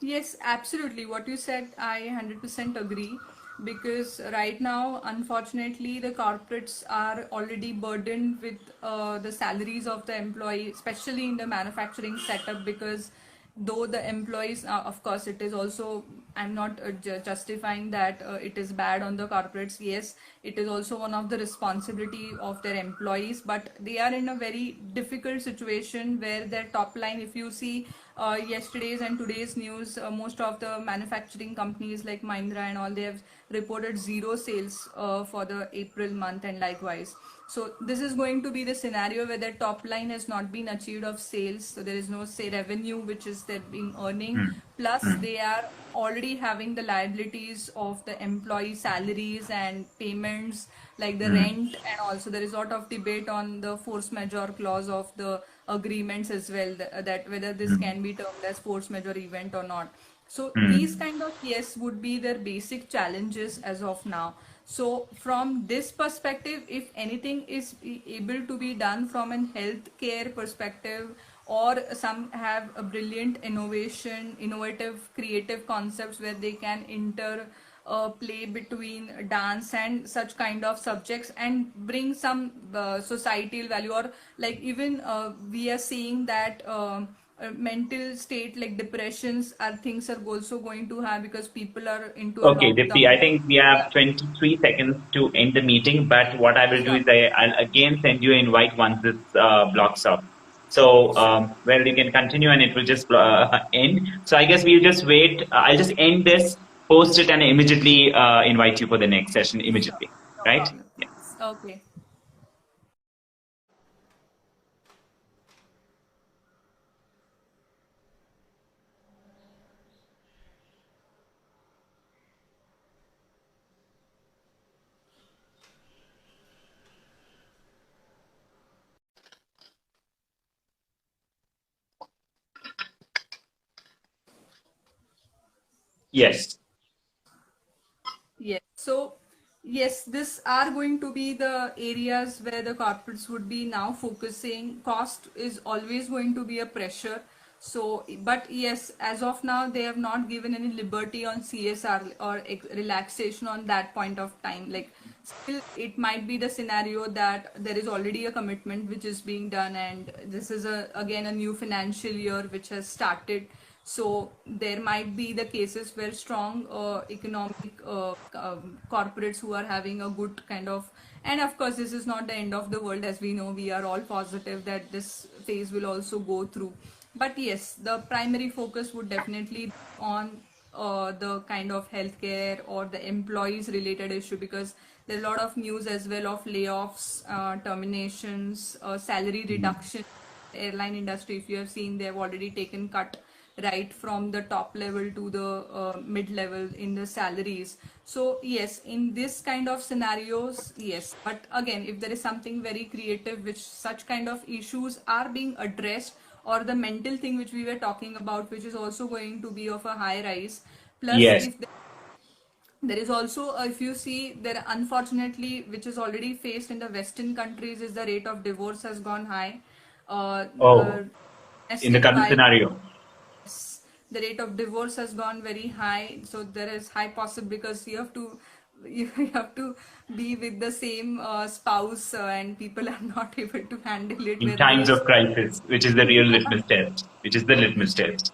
Yes, absolutely. What you said, I 100% agree. Because right now, unfortunately, the corporates are already burdened with the salaries of the employee, especially in the manufacturing setup. Because though the employees, of course, it is also, I'm not justifying that it is bad on the corporates. Yes, it is also one of the responsibility of their employees, but they are in a very difficult situation where their top line, if you see yesterday's and today's news, most of the manufacturing companies like Mahindra and all, they have reported zero sales for the April month, and likewise. So this is going to be the scenario where their top line has not been achieved of sales, so there is no say revenue which is they're being earning. Hmm. Plus Hmm. they are already having the liabilities of the employee salaries and payments like the Hmm. rent, and also there is a lot of debate on the force majeure clause of the agreements as well, that whether this Hmm. can be termed as force majeure event or not. So these Hmm. kind of, yes, would be their basic challenges as of now. So from this perspective, if anything is able to be done from an healthcare perspective, or some have a brilliant innovative creative concepts where they can play between dance and such kind of subjects and bring some societal value, or like even we are seeing that mental state like depressions are things are also going to have because people are into a Okay, Dipti, lockdown. I think we have Yeah, 23 seconds to end the meeting, but what I will do sure, is I'll again send you an invite once this blocks up. So, sure, well, you can continue and it will just end. So, I guess we'll just wait. I'll just end this, post it, and immediately invite you for the next session sure, immediately. no Right? problem. Yeah. Okay. Yes. Yes. So, yes, this are going to be the areas where the corporates would be now focusing. Cost is always going to be a pressure So, but yes, as of now, they have not given any liberty on CSR or relaxation on that point of time. Like, still, it might be the scenario that there is already a commitment which is being done, and this is again a new financial year which has started. So there might be the cases where strong economic corporates who are having a good kind of, and of course this is not the end of the world, as we know, we are all positive that this phase will also go through. But yes, the primary focus would definitely be on the kind of healthcare or the employees related issue, because there's a lot of news as well of layoffs, terminations, salary reduction. Airline industry, if you have seen, they have already taken cut right from the top level to the mid level in the salaries. So yes, in this kind of scenarios, yes, but again, if there is something very creative which such kind of issues are being addressed, or the mental thing which we were talking about, which is also going to be of a high rise, plus Yes. if there is also, if you see, there unfortunately, which is already faced in the Western countries, is the rate of divorce has gone high. Uh, Oh, uh, in the Domestic current violence, scenario. the rate of divorce has gone very high. So there is high possible, because you have to you have to be with the same spouse, and people are not able to handle it In where they times used of to. crisis, which is the real litmus test, which is the litmus test.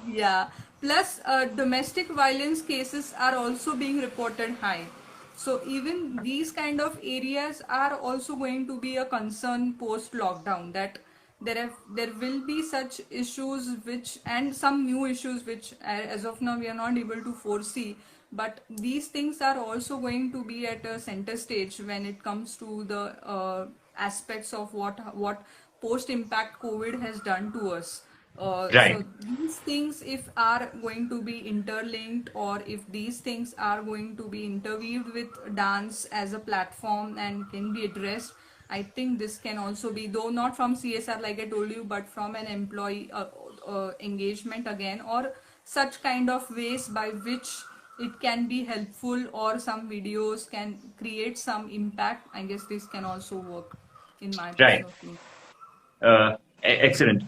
Yeah. Plus, domestic violence cases are also being reported high. So even these kind of areas are also going to be a concern post lockdown, that there will be such issues which, and some new issues which as of now we are not able to foresee, but these things are also going to be at a center stage when it comes to the aspects of what post impact COVID has done to us. So Right. these things, if are going to be interlinked, or if these things are going to be interweaved with dance as a platform and can be addressed, I think this can also be, though not from CSR like I told you, but from an employee engagement again, or such kind of ways by which it can be helpful, or some videos can create some impact. I guess this can also work, in my Right. personal opinion. Excellent.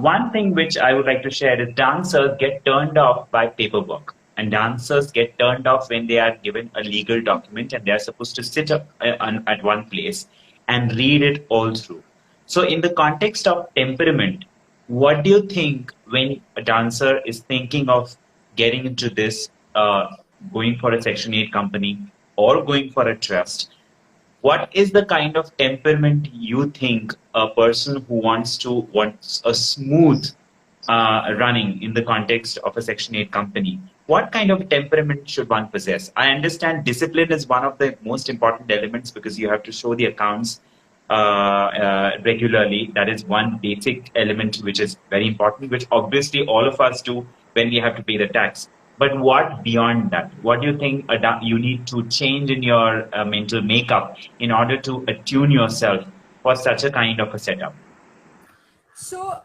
One thing which I would like to share is dancers get turned off by paperwork, and dancers get turned off when they are given a legal document and they are supposed to sit up at one place and read it all through. So, in the context of temperament, what do you think when a dancer is thinking of getting into this, going for a Section 8 company or going for a trust? What is the kind of temperament you think a person who wants a smooth running in the context of a Section 8 company, what kind of temperament should one possess? I understand discipline is one of the most important elements because you have to show the accounts regularly. That is one basic element which is very important, which obviously all of us do when we have to pay the tax. But what beyond that? What do you think you need to change in your mental makeup in order to attune yourself for such a kind of a setup? So,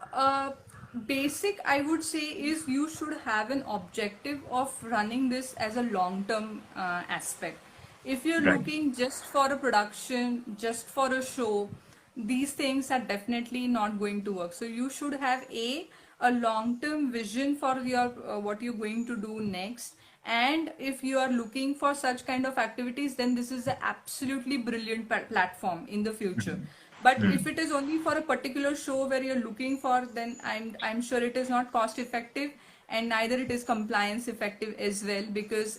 basic, I would say, is you should have an objective of running this as a long term aspect. If you're Right. looking just for a production, just for a show, these things are definitely not going to work. So, you should have a long term vision for your what you're going to do next. And if you are looking for such kind of activities, then this is an absolutely brilliant platform in the future. But if Mm. it is only for a particular show where you're looking for, then I'm sure it is not cost effective, and neither it is compliance effective as well, because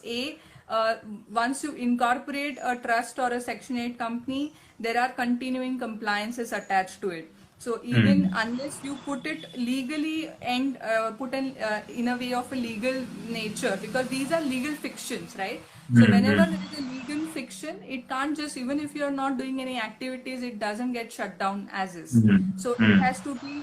uh, once you incorporate a trust or a Section 8 company, there are continuing compliances attached to it. So even Mm. unless you put it legally and put in a way of a legal nature, because these are legal fictions, right? So whenever there Mm. is a legal fiction, it can't just, even if you are not doing any activities, it doesn't get shut down as is. Mm. So it Mm. has to be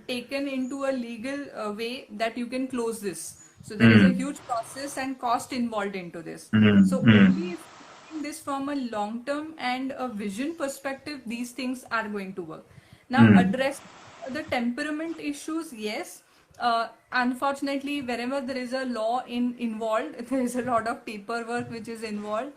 taken into a legal way that you can close this. So there is a Mm. huge process and cost involved into this. Mm. So only Mm. if this from a long term and a vision perspective, these things are going to work. Now, Mm. address the temperament issues, yes. Unfortunately, wherever there is a law involved, there is a lot of paperwork which is involved.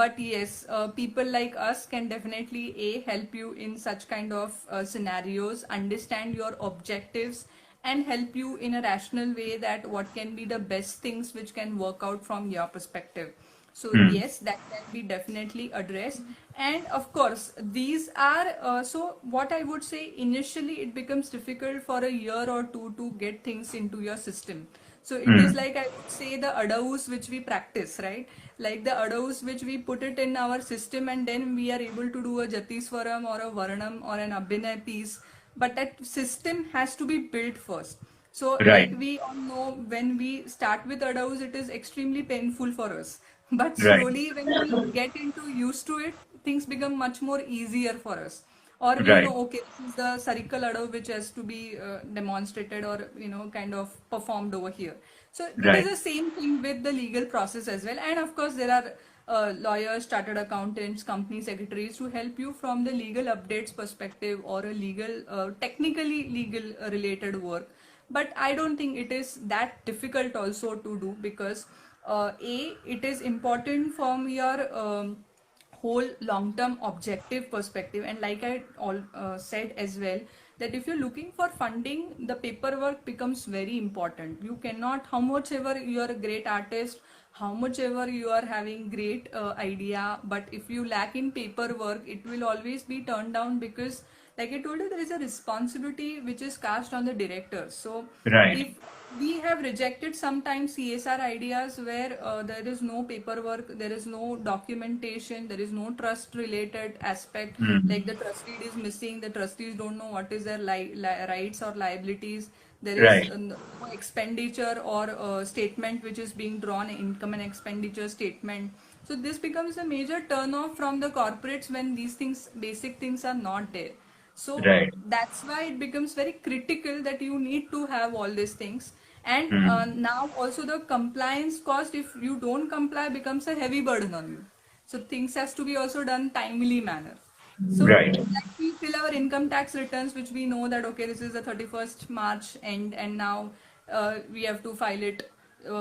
But yes, people like us can definitely help you in such kind of scenarios, understand your objectives, and help you in a rational way that what can be the best things which can work out from your perspective. So Hmm. yes, that can be definitely addressed. And of course, these are so what I would say, initially it becomes difficult for a year or two to get things into your system. So it is Hmm. like, I would say, the adaus which we practice, right? Like the adaus which we put it in our system, and then we are able to do a Jatiswaram or a Varnam or an Abhinay piece. But that system has to be built first. So, like Right. we all know, when we start with adaus, it is extremely painful for us. But Right. slowly, when we get into used to it, things become much more easier for us. Or we Right. know, okay, this is the Sarikal adav which has to be demonstrated, or kind of performed over here. So it is Right. the same thing with the legal process as well. And of course, there are lawyers, chartered accountants, company secretaries to help you from the legal updates perspective, or a legal, technically legal related work. But I don't think it is that difficult also to do, because it is important from your whole long term objective perspective. And like I said as well, that if you're looking for funding, the paperwork becomes very important. You cannot, how much ever you are a great artist, how much ever you are having great idea, but if you lack in paperwork, it will always be turned down. Because like I told you, there is a responsibility which is cast on the directors. So Right. if we have rejected sometimes CSR ideas where there is no paperwork, there is no documentation, there is no trust related aspect, Hmm. like the trustee is missing, the trustees don't know what is their rights or liabilities, there is Right. no expenditure or statement which is being drawn, income and expenditure statement. So this becomes a major turn off from the corporates when these things, basic things, are not there. So Right. that's why it becomes very critical that you need to have all these things. And Hmm. now also the compliance cost, if you don't comply, becomes a heavy burden on you. So things has to be also done timely manner. So Right. like we fill our income tax returns, which we know that okay, this is the 31st March end, and now we have to file it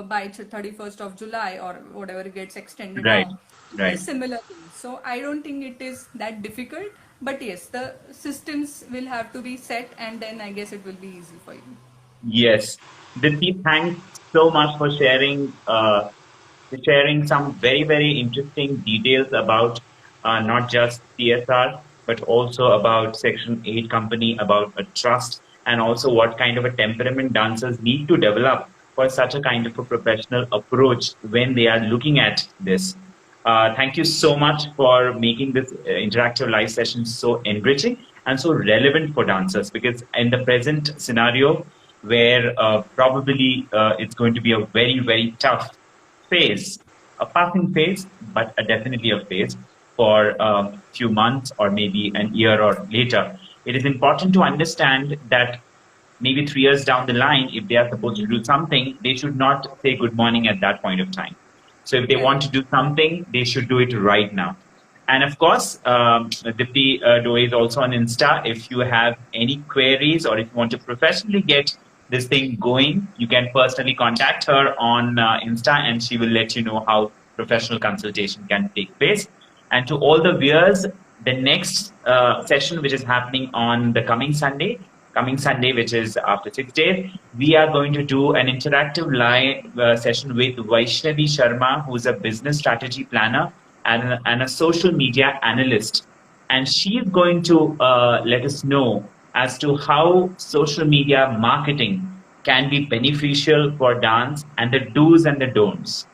by 31st of July, or whatever gets extended Right. now. It is Right. similar thing. So I don't think it is that difficult. But yes, the systems will have to be set, and then I guess it will be easy for you. Yes. Dipti, thanks so much for sharing some very, very interesting details about not just CSR, but also about Section 8 company, about a trust, and also what kind of a temperament dancers need to develop for such a kind of a professional approach when they are looking at this. Thank you so much for making this interactive live session so enriching and so relevant for dancers, because in the present scenario, where probably it's going to be a very, very tough phase, a passing phase, but definitely a phase for a few months or maybe an year or later. It is important to understand that maybe 3 years down the line, if they are supposed to do something, they should not say good morning at that point of time. So if they want to Correct. do something, they should do it right now. And of course, Dipti Doe is also on Insta. If you have any queries or if you want to professionally get this thing going, you can personally contact her on Insta, and she will let you know how professional consultation can take place. And to all the viewers, the next session, which is happening on the coming Sunday, which is after 6 days, we are going to do an interactive live session with Vaishnavi Sharma, who's a business strategy planner and a social media analyst. And she is going to let us know as to how social media marketing can be beneficial for dance and the do's and the don'ts.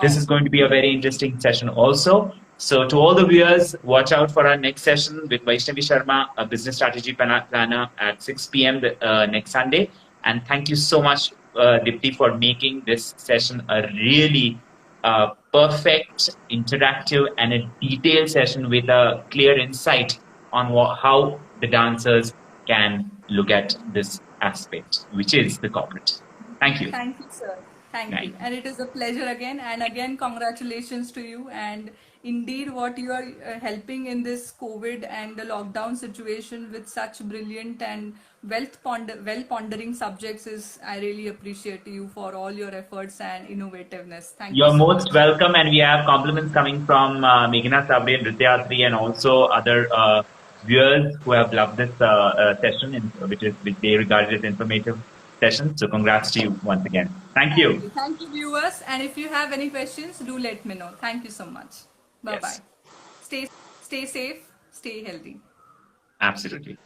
This Wow. is going to be a very interesting session also. So, to all the viewers, watch out for our next session with Vaishnavi Sharma, a business strategy planner at 6 p.m. Next Sunday. And thank you so much, Dipti, for making this session a really perfect, interactive, and a detailed session with a clear insight on how the dancers can look at this aspect, which is the corporate. Thank you. Thank you, sir. Thank you. Thank you. And it is a pleasure again. And again, congratulations to you. And indeed, what you are helping in this COVID and the lockdown situation with such brilliant and well pondering subjects is, I really appreciate you for all your efforts and innovativeness. Thank you You're so much. most welcome, and we have compliments coming from Meghna Sabri and Nrityatri, and also other viewers who have loved this session, which they regarded as informative session. So congrats to you once again. Thank you. Thank you, viewers. And if you have any questions, do let me know. Thank you so much. Bye bye. Yes, Stay safe, stay healthy. absolutely.